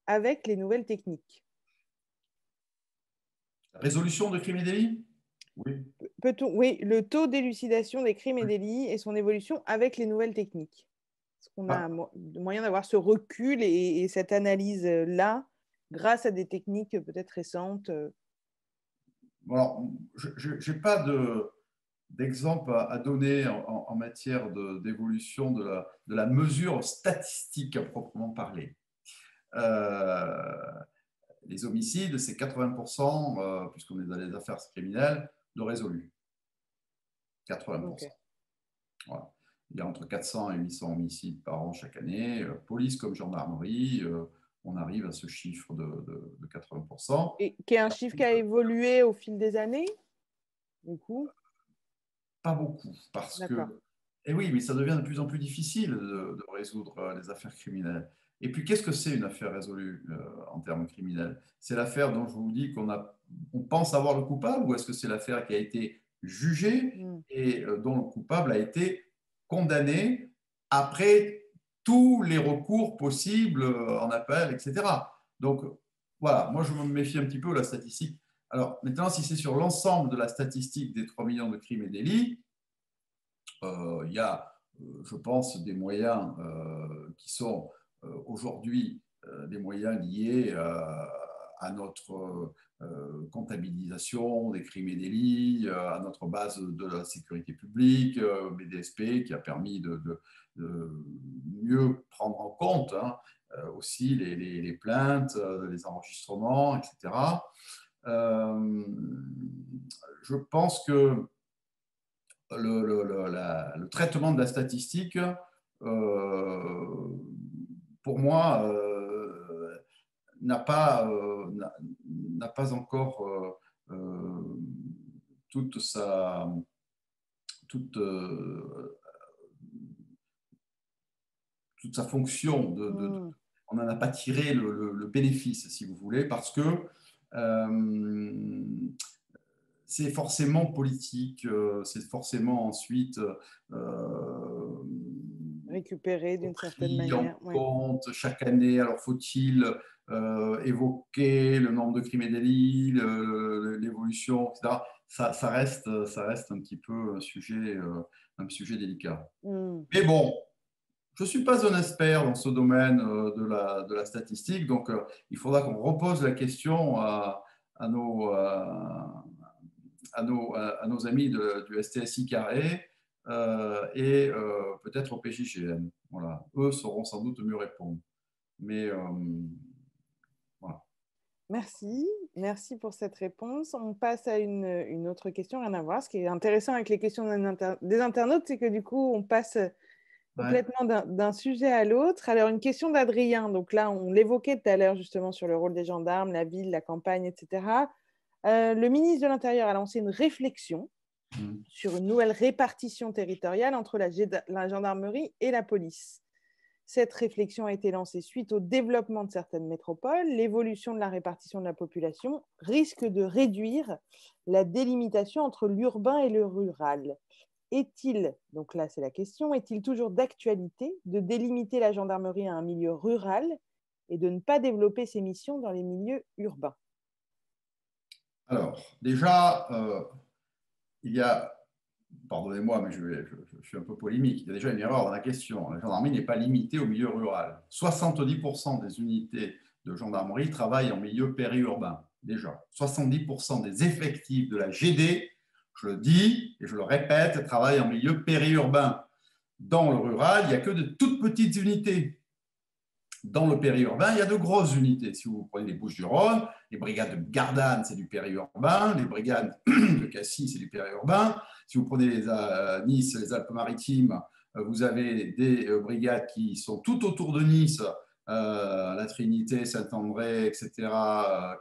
avec les nouvelles techniques? Résolution de crimes et délits? Oui. Oui, le taux d'élucidation des crimes et délits et son évolution avec les nouvelles techniques. Est-ce qu'on a moyen d'avoir ce recul et cette analyse-là grâce à des techniques peut-être récentes? Alors, je n'ai pas d'exemple à donner en matière d'évolution de la mesure statistique à proprement parler. Les homicides, c'est 80%, puisqu'on est dans les affaires criminelles, de résolus. 80%. Okay. Voilà. Il y a entre 400 et 800 homicides par an chaque année. Police comme gendarmerie, on arrive à ce chiffre de 80%. Et qui est un chiffre qui a évolué au fil des années, du coup? Pas beaucoup, parce que... Et oui, mais ça devient de plus en plus difficile de résoudre les affaires criminelles. Et puis, qu'est-ce que c'est une affaire résolue en termes criminels? C'est l'affaire dont je vous dis on pense avoir le coupable, ou est-ce que c'est l'affaire qui a été jugée et dont le coupable a été condamné après tous les recours possibles en appel, etc. Donc, voilà, moi, je me méfie un petit peu de la statistique. Alors, maintenant, si c'est sur l'ensemble de la statistique des 3 millions de crimes et délits, il y a, je pense, des moyens qui sont aujourd'hui des moyens liés à notre comptabilisation des crimes et délits, à notre base de la sécurité publique, BDSP, qui a permis de mieux prendre en compte aussi les plaintes, les enregistrements, etc. Je pense que le traitement de la statistique, pour moi, n'a pas encore toute sa fonction. On n'en a pas tiré le bénéfice, si vous voulez, parce que c'est forcément politique, c'est forcément ensuite récupéré d'une certaine manière. En compte chaque année. Alors faut-il évoquer le nombre de crimes et délits, l'évolution, etc. Ça reste un petit peu un sujet délicat. Mais bon, je ne suis pas un expert dans ce domaine de la statistique, donc il faudra qu'on repose la question à nos amis du STSI carré et peut-être au PJGN. Voilà. Eux sauront sans doute mieux répondre. Mais voilà. Merci pour cette réponse. On passe à une autre question, rien à voir. Ce qui est intéressant avec les questions des internautes, c'est que du coup, on passe complètement d'un sujet à l'autre. Alors, une question d'Adrien. Donc là, on l'évoquait tout à l'heure justement sur le rôle des gendarmes, la ville, la campagne, etc. Le ministre de l'Intérieur a lancé une réflexion sur une nouvelle répartition territoriale entre la gendarmerie et la police. Cette réflexion a été lancée suite au développement de certaines métropoles. L'évolution de la répartition de la population risque de réduire la délimitation entre l'urbain et le rural. Est-il, donc là c'est la question, est-il toujours d'actualité de délimiter la gendarmerie à un milieu rural et de ne pas développer ses missions dans les milieux urbains? Alors, déjà, il y a, pardonnez-moi, mais je suis un peu polémique, il y a déjà une erreur dans la question. La gendarmerie n'est pas limitée au milieu rural. 70% des unités de gendarmerie travaillent en milieu périurbain, déjà. 70% des effectifs de la GD, je le dis et je le répète, travaillent en milieu périurbain. Dans le rural, il n'y a que de toutes petites unités. Dans le périurbain, il y a de grosses unités. Si vous prenez les Bouches-du-Rhône, les brigades de Gardanne, c'est du périurbain. Les brigades de Cassis, c'est du périurbain. Si vous prenez Nice, les Alpes-Maritimes, vous avez des brigades qui sont tout autour de Nice, la Trinité, Saint-André, etc.,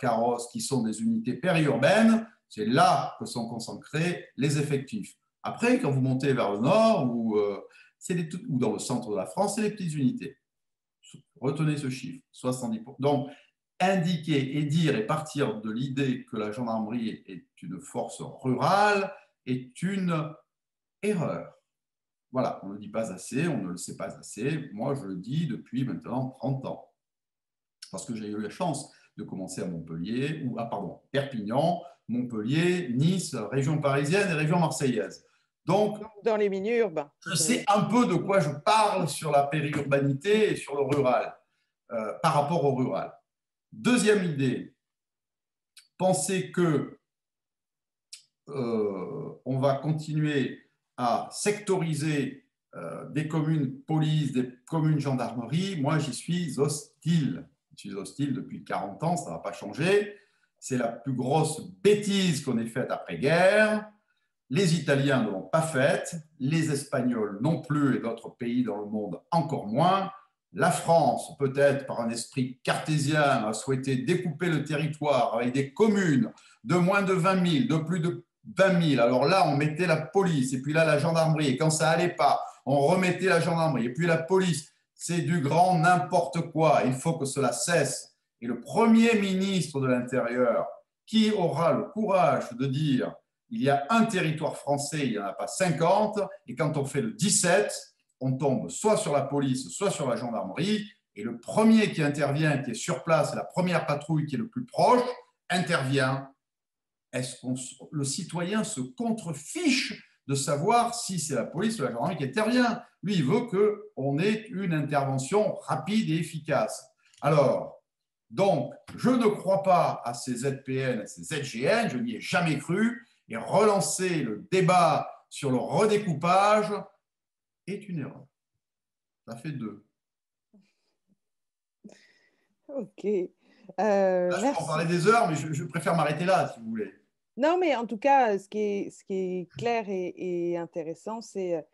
Carros, qui sont des unités périurbaines. C'est là que sont concentrés les effectifs. Après, quand vous montez vers le nord ou dans le centre de la France, c'est les petites unités. Retenez ce chiffre, 70%. Donc, indiquer et dire et partir de l'idée que la gendarmerie est une force rurale est une erreur. Voilà, on ne le dit pas assez, on ne le sait pas assez. Moi, je le dis depuis maintenant 30 ans. Parce que j'ai eu la chance de commencer à Montpellier, Perpignan, Montpellier, Nice, région parisienne et région marseillaise. Donc, dans les milieux urbains. Je sais un peu de quoi je parle sur la périurbanité et sur le rural, par rapport au rural. Deuxième idée, penser que on va continuer à sectoriser des communes police, des communes gendarmerie, moi j'y suis hostile. Je suis hostile depuis 40 ans, ça ne va pas changer. C'est la plus grosse bêtise qu'on ait faite après-guerre. Les Italiens ne l'ont pas faite, les Espagnols non plus et d'autres pays dans le monde encore moins. La France, peut-être par un esprit cartésien, a souhaité découper le territoire avec des communes de moins de 20 000, de plus de 20 000. Alors là, on mettait la police et puis là, la gendarmerie. Et quand ça n'allait pas, on remettait la gendarmerie et puis la police. C'est du grand n'importe quoi. Il faut que cela cesse. Et le Premier ministre de l'Intérieur, qui aura le courage de dire il y a un territoire français, il n'y en a pas 50, et quand on fait le 17, on tombe soit sur la police, soit sur la gendarmerie, et le premier qui intervient, qui est sur place, la première patrouille qui est le plus proche, intervient. Est-ce que le citoyen se contrefiche de savoir si c'est la police ou la gendarmerie qui intervient? Lui, il veut qu'on ait une intervention rapide et efficace. Alors, donc, je ne crois pas à ces ZPN, à ces ZGN, je n'y ai jamais cru. Et relancer le débat sur le redécoupage est une erreur. Ça fait 2. Ok. Là, je peux en parler des heures, mais je préfère m'arrêter là, si vous voulez. Non, mais en tout cas, ce qui est clair et intéressant, c'est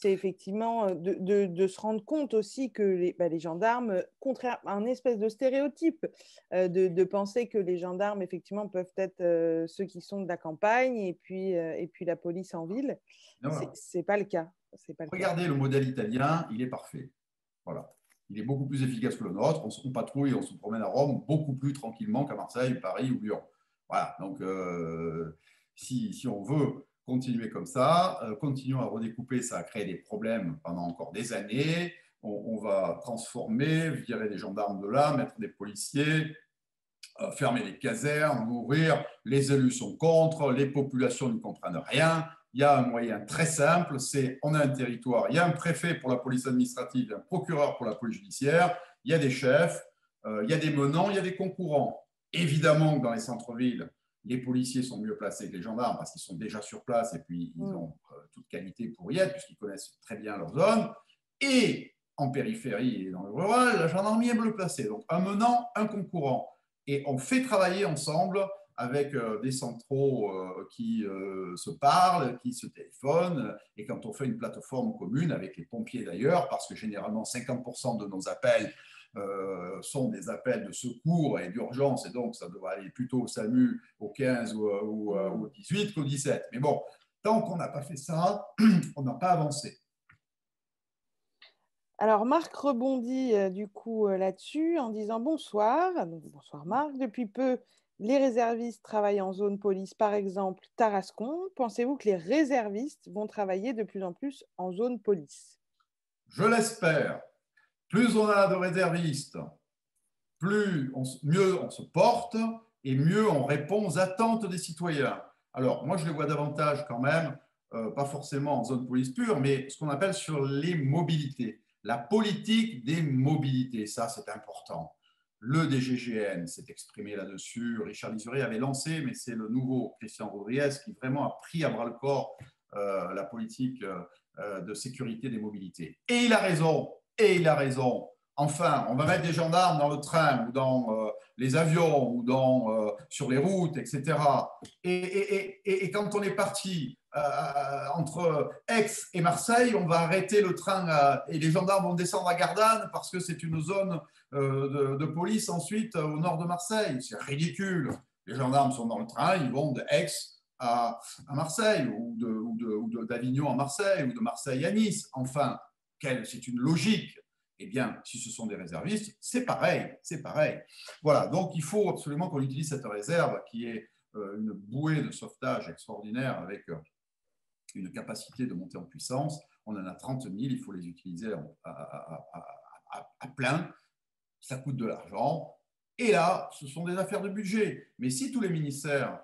effectivement de se rendre compte aussi que les gendarmes, contraire à un espèce de stéréotype, de penser que les gendarmes, effectivement, peuvent être ceux qui sont de la campagne et puis la police en ville. Voilà. C'est pas le cas. Regardez le modèle italien, il est parfait. Voilà. Il est beaucoup plus efficace que le nôtre. On patrouille, on se promène à Rome beaucoup plus tranquillement qu'à Marseille, Paris ou Lyon. Voilà. Donc, si on veut continuer comme ça, continuons à redécouper, ça a créé des problèmes pendant encore des années. On va transformer, virer des gendarmes de là, mettre des policiers, fermer les casernes, ouvrir. Les élus sont contre, les populations ne comprennent rien. Il y a un moyen très simple, c'est on a un territoire, il y a un préfet pour la police administrative, un procureur pour la police judiciaire, il y a des chefs, il y a des menants, il y a des concurrents. Évidemment que dans les centres-villes, les policiers sont mieux placés que les gendarmes parce qu'ils sont déjà sur place et puis ils ont toute qualité pour y être puisqu'ils connaissent très bien leur zone. Et en périphérie et dans le rural, la gendarmerie est mieux placée. Donc un menant, un concurrent. Et on fait travailler ensemble avec des centraux qui se parlent, qui se téléphonent. Et quand on fait une plateforme commune avec les pompiers d'ailleurs, parce que généralement 50% de nos appels sont des appels de secours et d'urgence, et donc ça devrait aller plutôt au SAMU, au 15 ou au 18 qu'au 17. Mais bon, tant qu'on n'a pas fait ça, on n'a pas avancé. Alors, Marc rebondit du coup là-dessus en disant bonsoir. Donc, bonsoir Marc. Depuis peu, les réservistes travaillent en zone police, par exemple Tarascon. Pensez-vous que les réservistes vont travailler de plus en plus en zone police? Je l'espère. Plus on a de réservistes, mieux on se porte et mieux on répond aux attentes des citoyens. Alors, moi, je les vois davantage quand même, pas forcément en zone police pure, mais ce qu'on appelle sur les mobilités. La politique des mobilités, ça, c'est important. Le DGGN s'est exprimé là-dessus. Richard Lisuré avait lancé, mais c'est le nouveau Christian Rodriguez qui vraiment a pris à bras-le-corps la politique de sécurité des mobilités. Et il a raison, et il a raison. Enfin, on va mettre des gendarmes dans le train ou dans les avions ou sur les routes, etc. Et quand on est parti entre Aix et Marseille, on va arrêter le train et les gendarmes vont descendre à Gardanne parce que c'est une zone de police ensuite au nord de Marseille. C'est ridicule. Les gendarmes sont dans le train, ils vont de Aix à Marseille ou d'Avignon à Marseille ou de Marseille à Nice. Enfin, c'est une logique. Eh bien, si ce sont des réservistes, c'est pareil, c'est pareil. Voilà, donc il faut absolument qu'on utilise cette réserve qui est une bouée de sauvetage extraordinaire avec une capacité de monter en puissance. On en a 30 000, il faut les utiliser à plein. Ça coûte de l'argent. Et là, ce sont des affaires de budget. Mais si tous les ministères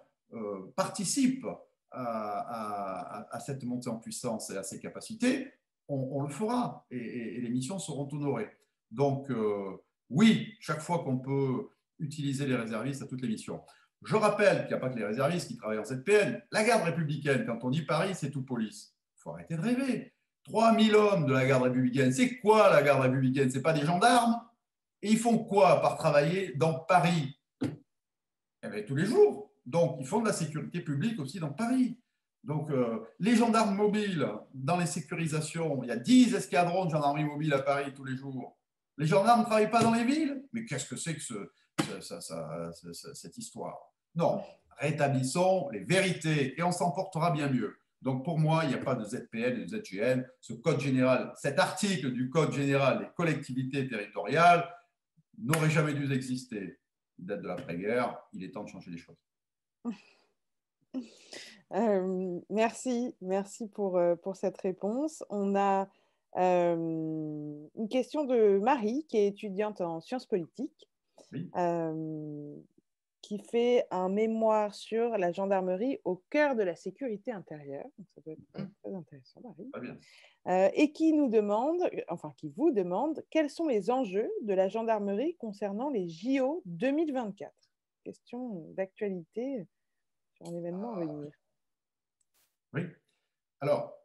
participent à cette montée en puissance et à ces capacités, on le fera et les missions seront honorées. Donc, oui, chaque fois qu'on peut utiliser les réservistes à toutes les missions. Je rappelle qu'il n'y a pas que les réservistes qui travaillent en ZPN. La garde républicaine, quand on dit Paris, c'est tout police. Il faut arrêter de rêver. 3000 hommes de la garde républicaine. C'est quoi la garde républicaine? Ce n'est pas des gendarmes? Et ils font quoi par travailler dans Paris? Eh bien, tous les jours. Donc, ils font de la sécurité publique aussi dans Paris. Donc, les gendarmes mobiles, dans les sécurisations, il y a 10 escadrons de gendarmerie mobile à Paris tous les jours. Les gendarmes ne travaillent pas dans les villes? Mais qu'est-ce que c'est que cette histoire? Non, rétablissons les vérités et on s'en portera bien mieux. Donc, pour moi, il n'y a pas de ZPN et de ZGN. Ce code général, cet article du code général des collectivités territoriales n'aurait jamais dû exister. Il date de l'après-guerre. Il est temps de changer les choses. Merci pour cette réponse. On a une question de Marie, qui est étudiante en sciences politiques, Oui. qui fait un mémoire sur la gendarmerie au cœur de la sécurité intérieure. Donc, ça peut être très intéressant, Marie. Très bien. Et qui nous demande, enfin qui vous demande, quels sont les enjeux de la gendarmerie concernant les JO 2024? Question d'actualité sur un événement à venir. Oui. Alors,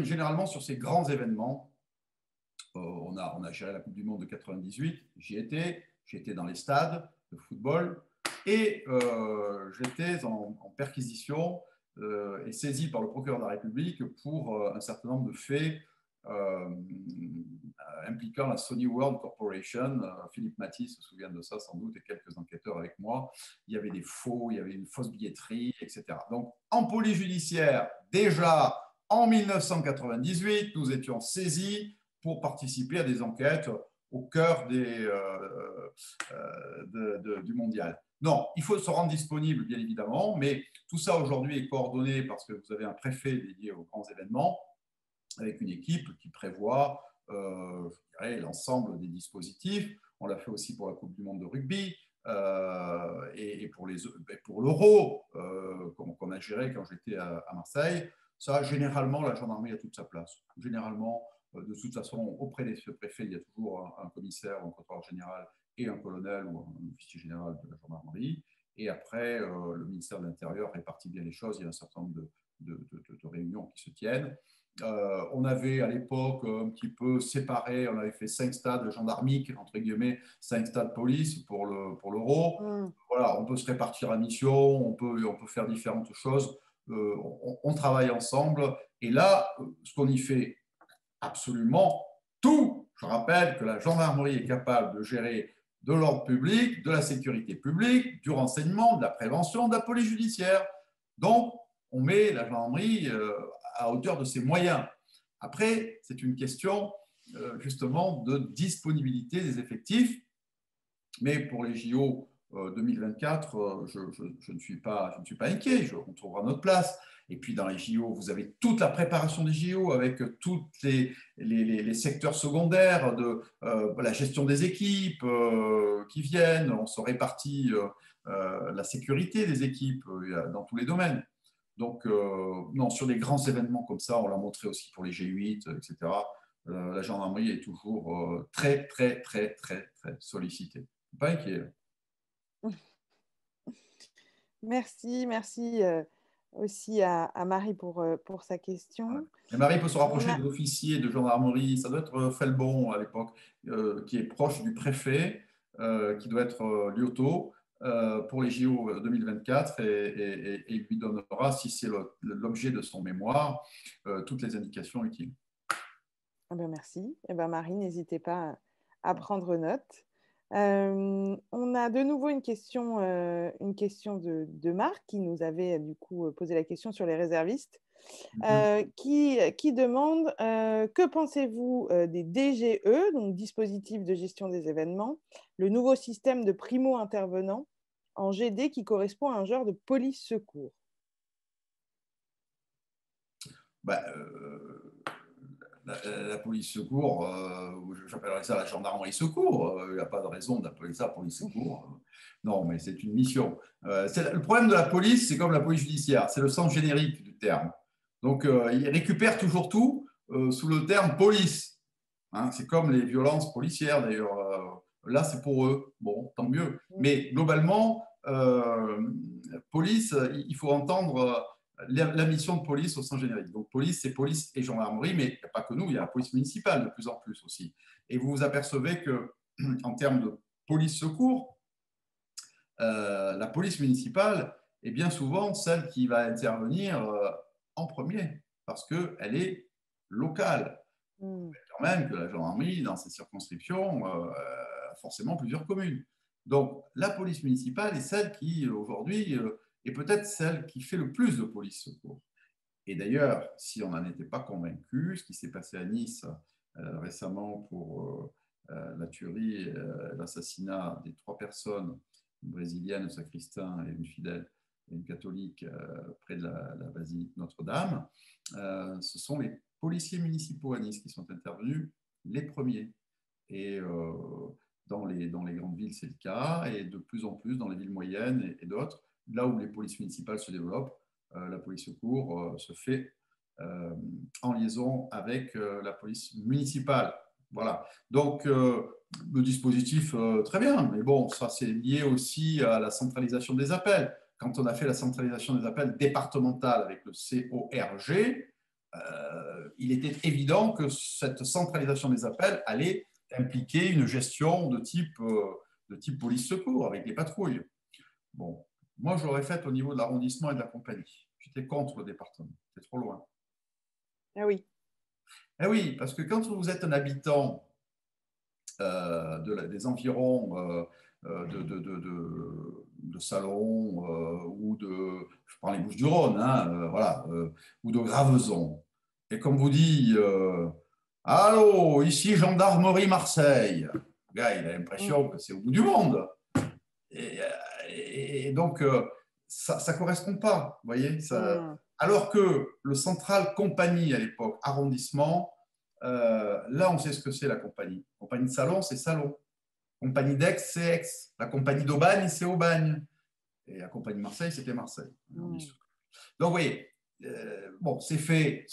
généralement, sur ces grands événements, on a géré la Coupe du Monde de 98, j'y étais dans les stades de football et j'étais en perquisition et saisi par le procureur de la République pour un certain nombre de faits impliquant la Sony World Corporation. Philippe Mathis se souvient de ça sans doute et quelques enquêteurs avec moi. Il y avait des faux, il y avait une fausse billetterie, etc. Donc, en police judiciaire, déjà en 1998, nous étions saisis pour participer à des enquêtes au cœur du mondial. Non, il faut se rendre disponible, bien évidemment, mais tout ça aujourd'hui est coordonné parce que vous avez un préfet dédié aux grands événements avec une équipe qui prévoit l'ensemble des dispositifs. On l'a fait aussi pour la Coupe du Monde de rugby et pour l'Euro qu'on a géré quand j'étais à Marseille. Ça, généralement, la gendarmerie a toute sa place. Généralement, de toute façon, auprès des préfets, il y a toujours un commissaire, un contrôleur général et un colonel ou un officier général de la gendarmerie. Et après, le ministère de l'Intérieur répartit bien les choses. Il y a un certain nombre de réunions qui se tiennent. On avait à l'époque un petit peu séparé, on avait fait 5 stades gendarmiques, entre guillemets, 5 stades police pour l'Euro. Voilà, on peut se répartir à mission, on peut faire différentes choses. On travaille ensemble. Et là, ce qu'on y fait absolument tout. Je rappelle que la gendarmerie est capable de gérer de l'ordre public, de la sécurité publique, du renseignement, de la prévention, de la police judiciaire. Donc, on met la gendarmerie à hauteur de ses moyens. Après, c'est une question justement de disponibilité des effectifs. Mais pour les JO 2024, je ne suis pas inquiet. On trouvera notre place. Et puis dans les JO, vous avez toute la préparation des JO avec tous les secteurs secondaires de la gestion des équipes qui viennent. On se répartit la sécurité des équipes dans tous les domaines. Donc, non, sur les grands événements comme ça, on l'a montré aussi pour les G8, etc. La gendarmerie est toujours très, très, très, très, très sollicitée. Pas inquiet. Merci aussi à Marie pour sa question. Et Marie peut se rapprocher de l'officier de gendarmerie, ça doit être Felbon à l'époque, qui est proche du préfet, qui doit être Liotto, pour les JO 2024 et il lui donnera, si c'est l'objet de son mémoire, toutes les indications utiles. Ah ben merci. Et ben Marie, n'hésitez pas à prendre note. On a de nouveau une question de Marc qui nous avait du coup posé la question sur les réservistes, qui demande que pensez-vous des DGE, donc dispositifs de gestion des événements, le nouveau système de primo-intervenants en GD qui correspond à un genre de police-secours? La police secours, j'appellerais ça la gendarmerie secours. Il n'y a pas de raison d'appeler ça police secours. Non, mais c'est une mission. Le problème de la police, c'est comme la police judiciaire, c'est le sens générique du terme. Donc, ils récupèrent toujours tout sous le terme police. Hein, c'est comme les violences policières, d'ailleurs. Là, c'est pour eux. Bon, tant mieux. Mais globalement, police, il faut entendre la mission de police au sens générique. Donc, police, c'est police et gendarmerie, mais il n'y a pas que nous, il y a la police municipale de plus en plus aussi. Et vous vous apercevez qu'en termes de police secours, la police municipale est bien souvent celle qui va intervenir en premier, parce qu'elle est locale. Quand même que la gendarmerie, dans ses circonscriptions, a forcément plusieurs communes. Donc, la police municipale est celle qui, aujourd'hui, est peut-être celle qui fait le plus de police secours. Et d'ailleurs, si on n'en était pas convaincu, ce qui s'est passé à Nice récemment pour la tuerie et l'assassinat des 3 personnes, une brésilienne, un sacristain et une fidèle, et une catholique près de la basilique Notre-Dame, ce sont les policiers municipaux à Nice qui sont intervenus les premiers. Et dans les grandes villes, c'est le cas, et de plus en plus dans les villes moyennes et d'autres, là où les polices municipales se développent, la police secours se fait en liaison avec la police municipale. Voilà. Donc, le dispositif, très bien, mais bon, ça c'est lié aussi à la centralisation des appels. Quand on a fait la centralisation des appels départementale avec le CORG, il était évident que cette centralisation des appels allait impliquer une gestion de type police-secours avec les patrouilles. Bon, moi, je l'aurais fait au niveau de l'arrondissement et de la compagnie. J'étais contre le département, c'est trop loin. Ah oui. Eh oui, parce que quand vous êtes un habitant des environs de Salon ou je prends les Bouches-du-Rhône, voilà, ou de Graveson, et comme vous dit, allô, ici gendarmerie Marseille, le gars, il a l'impression que c'est au bout du monde. Et donc, ça ne correspond pas, vous voyez ça, alors que le central compagnie à l'époque, arrondissement, là, on sait ce que c'est la compagnie. Compagnie de Salon, c'est Salon. Compagnie d'Aix, c'est Aix. La compagnie d'Aubagne, c'est Aubagne. Et la compagnie de Marseille, c'était Marseille. Donc, vous voyez, bon, c'est fait,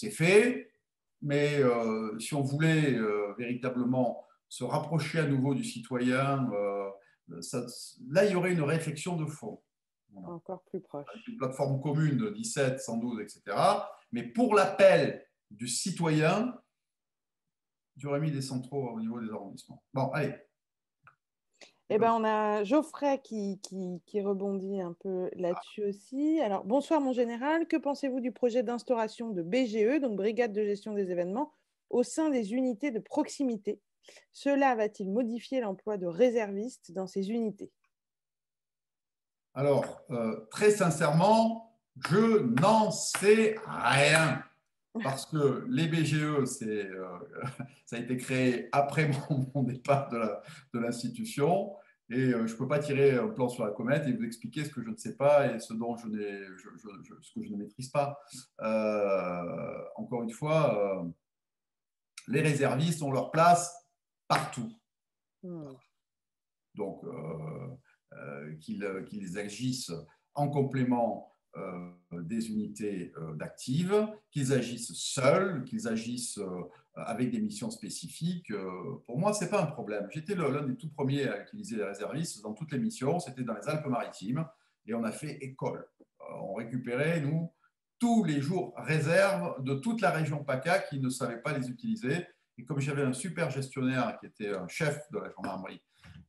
mais si on voulait véritablement se rapprocher à nouveau du citoyen, là, il y aurait une réflexion de fond. Voilà. Encore plus proche. Avec une plateforme commune de 17, 112, etc. Mais pour l'appel du citoyen du remis des centraux au niveau des arrondissements. Bon, allez. Eh ben, on a Geoffrey qui rebondit un peu là-dessus aussi. Alors, bonsoir mon général, que pensez-vous du projet d'instauration de BGE, donc Brigade de gestion des événements, au sein des unités de proximité? Cela va-t-il modifier l'emploi de réservistes dans ces unités? Alors, très sincèrement, je n'en sais rien. Parce que les BGE, ça a été créé après mon départ de l'institution. Et je ne peux pas tirer un plan sur la comète et vous expliquer ce que je ne sais pas et ce que je ne maîtrise pas. Encore une fois, les réservistes ont leur place partout. Donc, qu'ils agissent en complément des unités d'actives, qu'ils agissent seuls, qu'ils agissent avec des missions spécifiques. Pour moi, ce n'est pas un problème. J'étais l'un des tout premiers à utiliser les réservistes dans toutes les missions. C'était dans les Alpes-Maritimes et on a fait école. On récupérait, nous, tous les jours réserves de toute la région PACA qui ne savaient pas les utiliser. Et comme j'avais un super gestionnaire qui était un chef de la gendarmerie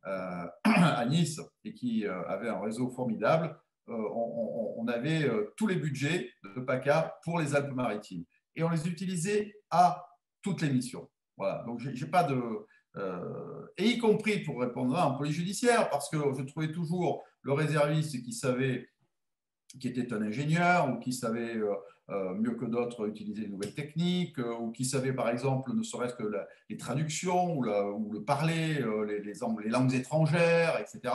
à Nice et qui avait un réseau formidable, on avait tous les budgets de PACA pour les Alpes-Maritimes. Et on les utilisait à toutes les missions. Voilà. Donc, j'ai pas de... et y compris pour répondre à un police judiciaire, parce que je trouvais toujours le réserviste qui était un ingénieur ou qui savait mieux que d'autres utiliser les nouvelles techniques ou qui savait par exemple ne serait-ce que les traductions ou le parler, les langues étrangères, etc.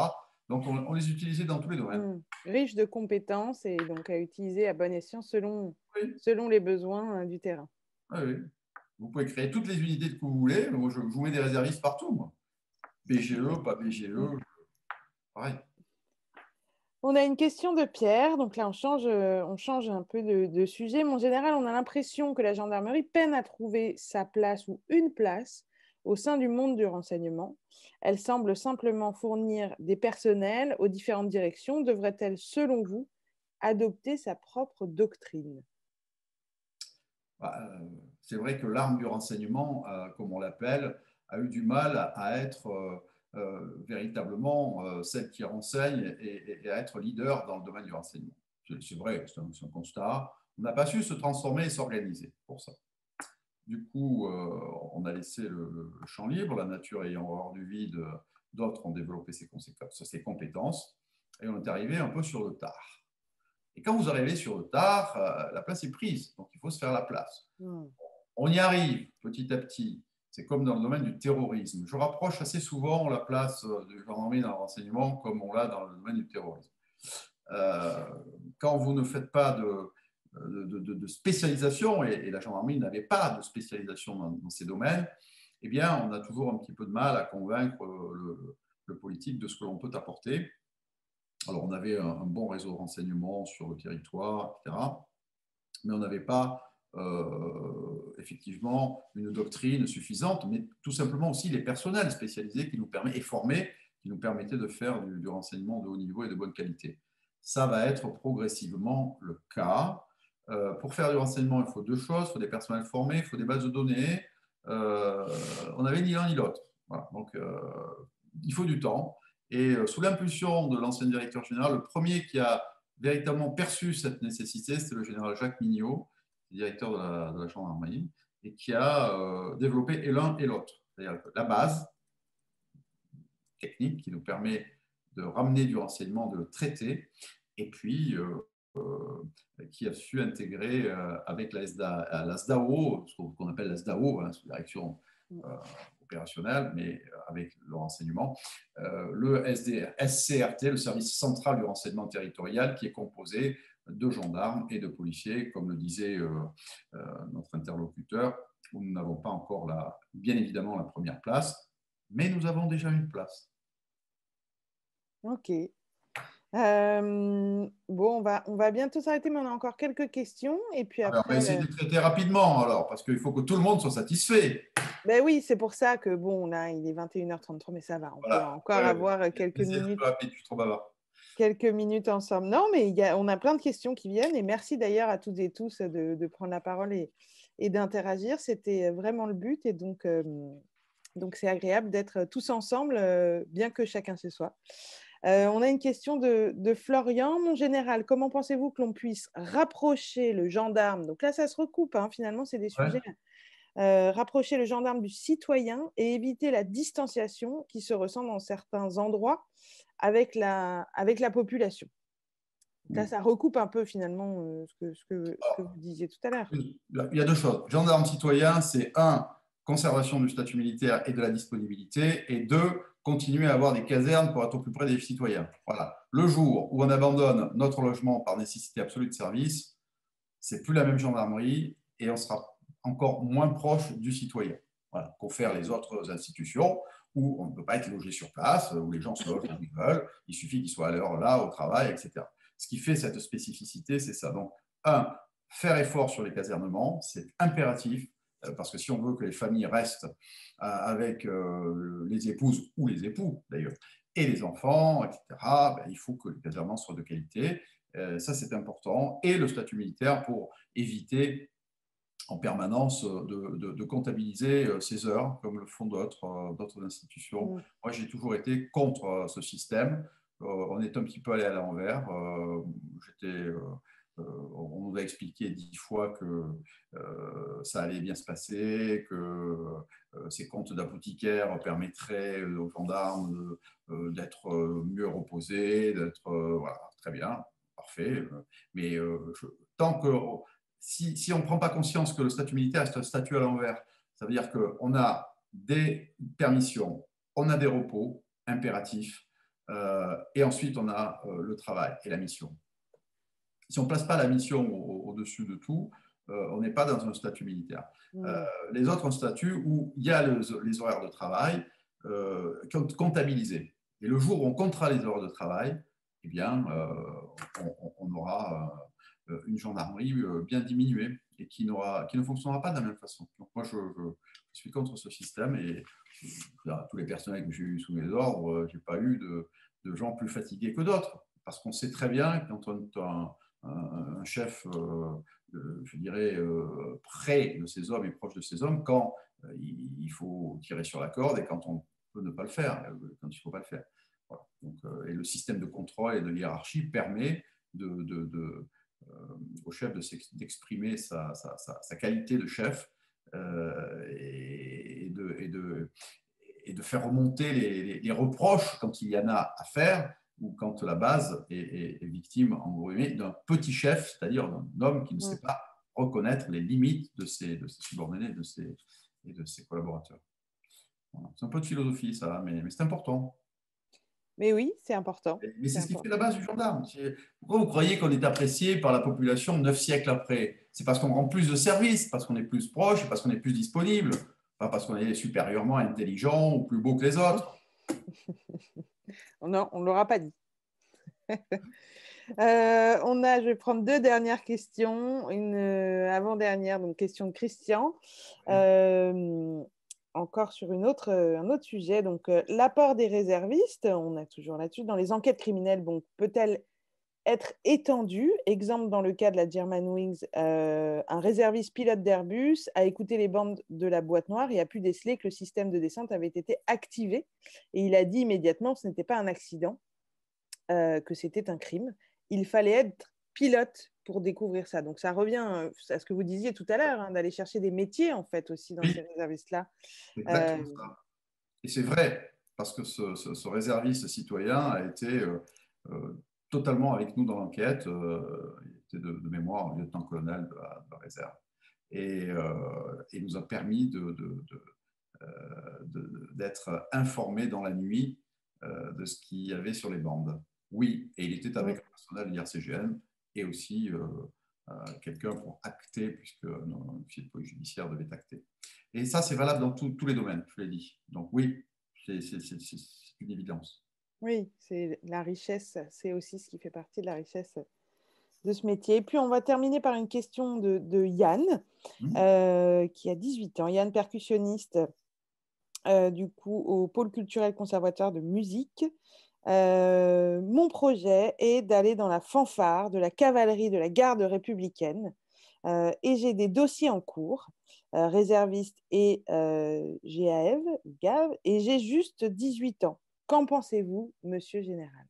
Donc on les utilisait dans tous les domaines. Riche de compétences et donc à utiliser à bon escient selon les besoins du terrain. Oui. Vous pouvez créer toutes les unités que vous voulez. Moi, je vous mets des réservistes partout. Moi. BGE, pas BGE, pareil. On a une question de Pierre, donc là on change un peu de sujet. Mon général, on a l'impression que la gendarmerie peine à trouver sa place ou une place au sein du monde du renseignement. Elle semble simplement fournir des personnels aux différentes directions. Devrait-elle, selon vous, adopter sa propre doctrine? C'est vrai que l'arme du renseignement, comme on l'appelle, a eu du mal à être véritablement celle qui renseigne et à être leader dans le domaine du renseignement. C'est vrai, c'est un constat. On n'a pas su se transformer et s'organiser pour ça. Du coup, on a laissé le champ libre, la nature ayant horreur du vide, d'autres ont développé ses compétences, et on est arrivé un peu sur le tard. Et quand vous arrivez sur le tard, la place est prise, donc il faut se faire la place. On y arrive petit à petit. C'est comme dans le domaine du terrorisme. Je rapproche assez souvent la place de gendarmerie dans le renseignement comme on l'a dans le domaine du terrorisme. Quand vous ne faites pas de spécialisation, et la gendarmerie n'avait pas de spécialisation dans ces domaines, eh bien, on a toujours un petit peu de mal à convaincre le politique de ce que l'on peut apporter. Alors, on avait un bon réseau de renseignement sur le territoire, etc. Mais on n'avait pas effectivement une doctrine suffisante, mais tout simplement aussi les personnels spécialisés et formés qui nous permettaient de faire du renseignement de haut niveau et de bonne qualité. Ça va être progressivement le cas. Pour faire du renseignement, il faut deux choses. Il faut des personnels formés, il faut des bases de données. On n'avait ni l'un ni l'autre. Voilà. Donc, il faut du temps. Et sous l'impulsion de l'ancien directeur général, le premier qui a véritablement perçu cette nécessité, c'était le général Jacques Mignot, directeur de la gendarmerie, et qui a développé et l'un et l'autre. C'est-à-dire la base technique qui nous permet de ramener du renseignement, de le traiter, et puis qui a su intégrer avec la SDAO, ce qu'on appelle la SDAO, hein, sous direction opérationnelle, mais avec le renseignement, le SCRT, le service central du renseignement territorial, qui est composé de gendarmes et de policiers, comme le disait notre interlocuteur, où nous n'avons pas encore, bien évidemment, la première place, mais nous avons déjà une place. Ok. Bon, on va bientôt s'arrêter, mais on a encore quelques questions. Et puis après, on va essayer de les traiter rapidement, alors, parce qu'il faut que tout le monde soit satisfait. Ben oui, c'est pour ça que, bon, là, il est 21h33, mais ça va. On peut encore avoir quelques minutes. Rapide, je suis trop bavard. Quelques minutes ensemble. Non, mais on a plein de questions qui viennent. Et merci d'ailleurs à toutes et tous de prendre la parole et et d'interagir. C'était vraiment le but. Et donc c'est agréable d'être tous ensemble, bien que chacun chez soi. On a une question de Florian. Mon général, comment pensez-vous que l'on puisse rapprocher le gendarme? Donc là, ça se recoupe, hein, finalement, c'est des sujets. Rapprocher le gendarme du citoyen et éviter la distanciation qui se ressent dans certains endroits avec la population. Là, ça recoupe un peu finalement ce que vous disiez tout à l'heure. Il y a deux choses. Gendarme citoyen, c'est un, conservation du statut militaire et de la disponibilité, et deux, continuer à avoir des casernes pour être au plus près des citoyens. Voilà. Le jour où on abandonne notre logement par nécessité absolue de service, c'est plus la même gendarmerie et on sera encore moins proche du citoyen. Voilà, qu'ont fait les autres institutions où on ne peut pas être logé sur place, où les gens se logent où ils veulent, il suffit qu'ils soient à l'heure là, au travail, etc. Ce qui fait cette spécificité, c'est ça. Donc, un, faire effort sur les casernements, c'est impératif, parce que si on veut que les familles restent avec les épouses ou les époux d'ailleurs, et les enfants, etc., ben, il faut que les casernements soient de qualité. Ça, c'est important. Et le statut militaire pour éviter en permanence de comptabiliser ces heures, comme le font d'autres institutions. Moi, j'ai toujours été contre ce système. On est un petit peu allé à l'envers. On nous a expliqué 10 fois que ça allait bien se passer, que ces comptes d'apothicaire permettraient aux gendarmes d'être mieux reposés, d'être voilà, très bien, parfait. Mais tant que si on ne prend pas conscience que le statut militaire est un statut à l'envers, ça veut dire qu'on a des permissions, on a des repos impératifs, et ensuite on a le travail et la mission. Si on ne place pas la mission au-dessus de tout, on n'est pas dans un statut militaire. Les autres statuts où il y a les horaires de travail comptabilisés. Et le jour où on comptera les horaires de travail, eh bien, on aura une gendarmerie bien diminuée et qui ne fonctionnera pas de la même façon. Donc moi, je suis contre ce système et tous les personnels que j'ai eu sous mes ordres, je n'ai pas eu de gens plus fatigués que d'autres. Parce qu'on sait très bien que quand on est un chef, je dirais, près de ses hommes et proche de ses hommes, quand il faut tirer sur la corde et quand on peut ne pas le faire, quand il ne faut pas le faire. Voilà. Donc, et le système de contrôle et de hiérarchie permet au chef d'exprimer sa qualité de chef et de faire remonter les reproches quand il y en a à faire ou quand la base est victime en gros d'un petit chef, c'est-à-dire d'un homme qui ne sait pas reconnaître les limites de ses subordonnés et de ses collaborateurs. Voilà. C'est un peu de philosophie ça, mais c'est important. Mais oui, c'est important. Mais c'est ce qui fait la base du gendarme. Pourquoi vous croyez qu'on est apprécié par la population 9 siècles après? C'est parce qu'on rend plus de services, parce qu'on est plus proche, parce qu'on est plus disponible, pas parce qu'on est supérieurement intelligent ou plus beau que les autres. Non, on ne l'aura pas dit. Je vais prendre deux dernières questions. Une avant-dernière, donc question de Christian. Encore sur un autre sujet. Donc, l'apport des réservistes, on a toujours là-dessus, dans les enquêtes criminelles, bon, peut-elle être étendue? Exemple, dans le cas de la Germanwings, un réserviste pilote d'Airbus a écouté les bandes de la boîte noire et a pu déceler que le système de descente avait été activé. Et il a dit immédiatement que ce n'était pas un accident, que c'était un crime. Il fallait être pilote pour découvrir ça. Donc, ça revient à ce que vous disiez tout à l'heure, hein, d'aller chercher des métiers, en fait, aussi dans ces réservistes-là. Exactement ça. Et c'est vrai, parce que ce réserviste citoyen a été totalement avec nous dans l'enquête. Il était de mémoire lieutenant-colonel de la réserve. Et il nous a permis d'être informés dans la nuit de ce qu'il y avait sur les bandes. Oui, et il était avec le personnel de l'IRCGN et aussi quelqu'un pour acter, puisque nos fichiers de police judiciaire devaient acter. Et ça, c'est valable dans tous les domaines, je l'ai dit. Donc oui, c'est une évidence. Oui, c'est la richesse, c'est aussi ce qui fait partie de la richesse de ce métier. Et puis, on va terminer par une question de Yann, qui a 18 ans. Yann, percussionniste, du coup, au pôle culturel conservatoire de musique. Mon projet est d'aller dans la fanfare de la cavalerie de la garde républicaine et j'ai des dossiers en cours, réserviste et GAV, et j'ai juste 18 ans. Qu'en pensez-vous, monsieur Général?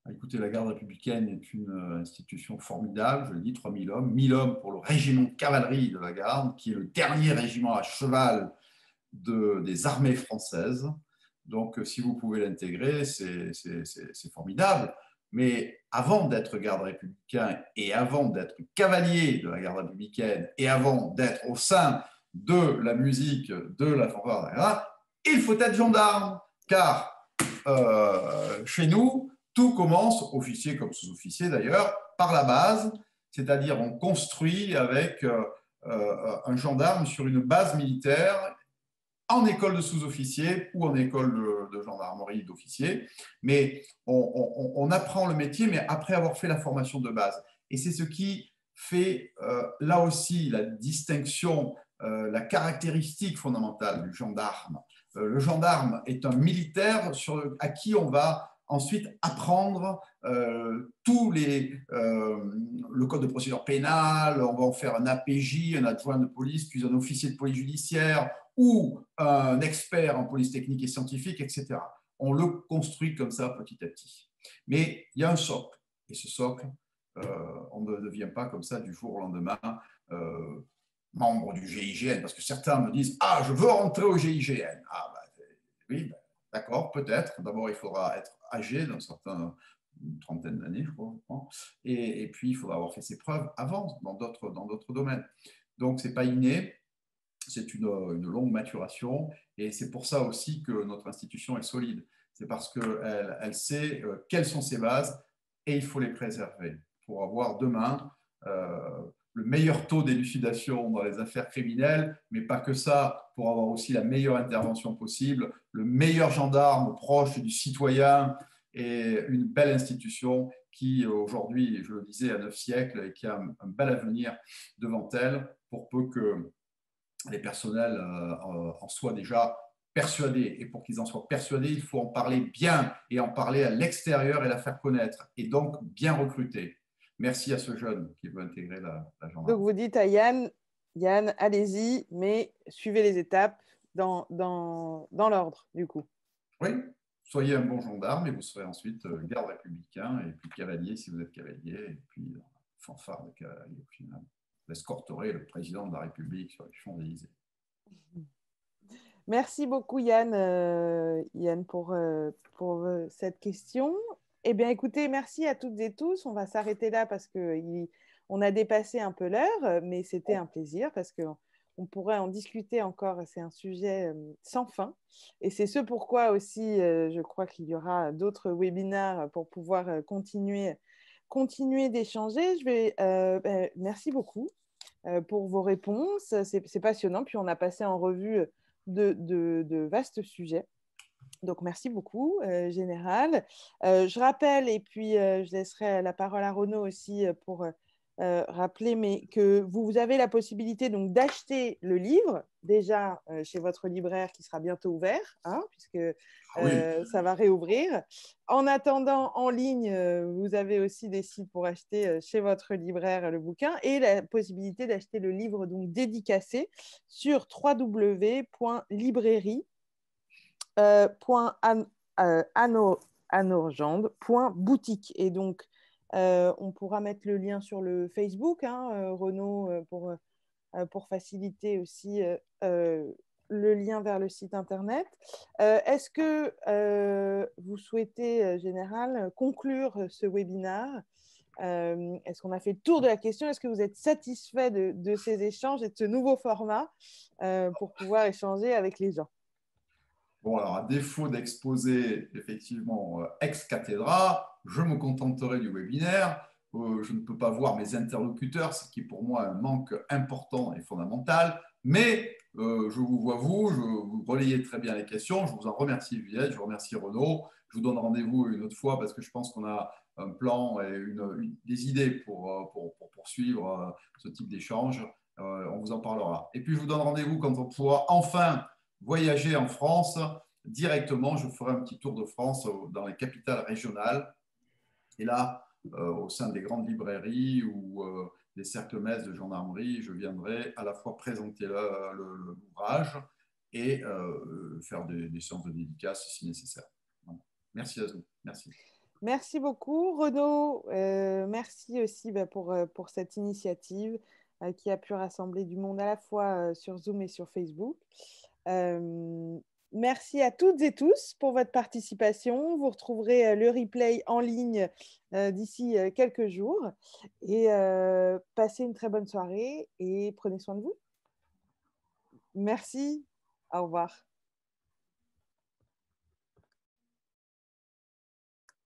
Écoutez, la garde républicaine est une institution formidable, je le dis, 3000 hommes, 1000 hommes pour le régiment de cavalerie de la garde, qui est le dernier régiment à cheval des armées françaises. Donc, si vous pouvez l'intégrer, c'est formidable. Mais avant d'être garde républicain et avant d'être cavalier de la garde républicaine et avant d'être au sein de la musique de la fanfare, il faut être gendarme, car chez nous, tout commence, officier comme sous-officier d'ailleurs, par la base, c'est-à-dire on construit avec un gendarme sur une base militaire en école de sous-officier ou en école de gendarmerie d'officier. Mais on apprend le métier, mais après avoir fait la formation de base. Et c'est ce qui fait là aussi la distinction, la caractéristique fondamentale du gendarme. Le gendarme est un militaire à qui on va ensuite apprendre le code de procédure pénale, on va en faire un APJ, un adjoint de police, puis un officier de police judiciaire, ou un expert en police technique et scientifique, etc. On le construit comme ça petit à petit. Mais il y a un socle, et ce socle, on ne devient pas comme ça du jour au lendemain membre du GIGN, parce que certains me disent « Ah, je veux rentrer au GIGN ». Ah, oui, d'accord, peut-être. D'abord, il faudra être âgé d'une trentaine d'années, je crois. Et puis, il faudra avoir fait ses preuves avant, dans d'autres domaines. Donc, ce n'est pas inné. C'est une longue maturation et c'est pour ça aussi que notre institution est solide. C'est parce qu'elle sait quelles sont ses bases et il faut les préserver pour avoir demain le meilleur taux d'élucidation dans les affaires criminelles, mais pas que ça, pour avoir aussi la meilleure intervention possible, le meilleur gendarme proche du citoyen et une belle institution qui aujourd'hui, je le disais, a 9 siècles et qui a un bel avenir devant elle pour peu que les personnels en soient déjà persuadés. Et pour qu'ils en soient persuadés, il faut en parler bien et en parler à l'extérieur et la faire connaître. Et donc, bien recruter. Merci à ce jeune qui veut intégrer la gendarmerie. Donc, vous dites à Yann, allez-y, mais suivez les étapes dans l'ordre, du coup. Oui, soyez un bon gendarme et vous serez ensuite garde républicain et puis cavalier si vous êtes cavalier, et puis fanfare de cavalier au final. Vous escorterez le président de la République sur les Champs-Élysées. Merci beaucoup Yann, pour cette question. Eh bien écoutez, merci à toutes et tous. On va s'arrêter là parce qu'on a dépassé un peu l'heure, mais c'était un plaisir parce qu'on pourrait en discuter encore. C'est un sujet sans fin. Et c'est ce pourquoi aussi, je crois qu'il y aura d'autres webinaires pour pouvoir continuer d'échanger. Merci beaucoup pour vos réponses. C'est passionnant. Puis on a passé en revue de vastes sujets. Donc, merci beaucoup, Général. Je rappelle, et puis je laisserai la parole à Renaud aussi pour rappeler, mais que vous avez la possibilité donc d'acheter le livre déjà chez votre libraire qui sera bientôt ouvert, hein, puisque ça va réouvrir. En attendant, en ligne, vous avez aussi des sites pour acheter chez votre libraire le bouquin et la possibilité d'acheter le livre donc dédicacé sur www.librairie.anorgende.boutique. Et donc, on pourra mettre le lien sur le Facebook, hein, Renaud, pour faciliter aussi le lien vers le site internet. Est-ce que vous souhaitez, Général, conclure ce webinaire? Est-ce qu'on a fait le tour de la question? Est-ce que vous êtes satisfait de ces échanges et de ce nouveau format pour pouvoir échanger avec les gens? Bon, alors, à défaut d'exposer effectivement ex cathedra, je me contenterai du webinaire. Je ne peux pas voir mes interlocuteurs, ce qui est pour moi un manque important et fondamental. Mais je vous vois vous relayez très bien les questions. Je vous en remercie, Viette, je vous remercie, Renaud. Je vous donne rendez-vous une autre fois parce que je pense qu'on a un plan et des idées pour poursuivre ce type d'échange. On vous en parlera. Et puis, je vous donne rendez-vous quand on pourra enfin voyager en France directement. Je ferai un petit tour de France dans les capitales régionales. Et là, au sein des grandes librairies ou des cercles messes de gendarmerie, je viendrai à la fois présenter l'ouvrage et faire des séances de dédicace si nécessaire. Voilà. Merci à vous. Merci. Merci beaucoup, Renaud. Merci aussi pour cette initiative qui a pu rassembler du monde à la fois sur Zoom et sur Facebook. Merci à toutes et tous pour votre participation. Vous retrouverez le replay en ligne d'ici quelques jours. Et passez une très bonne soirée et prenez soin de vous. Merci. Au revoir.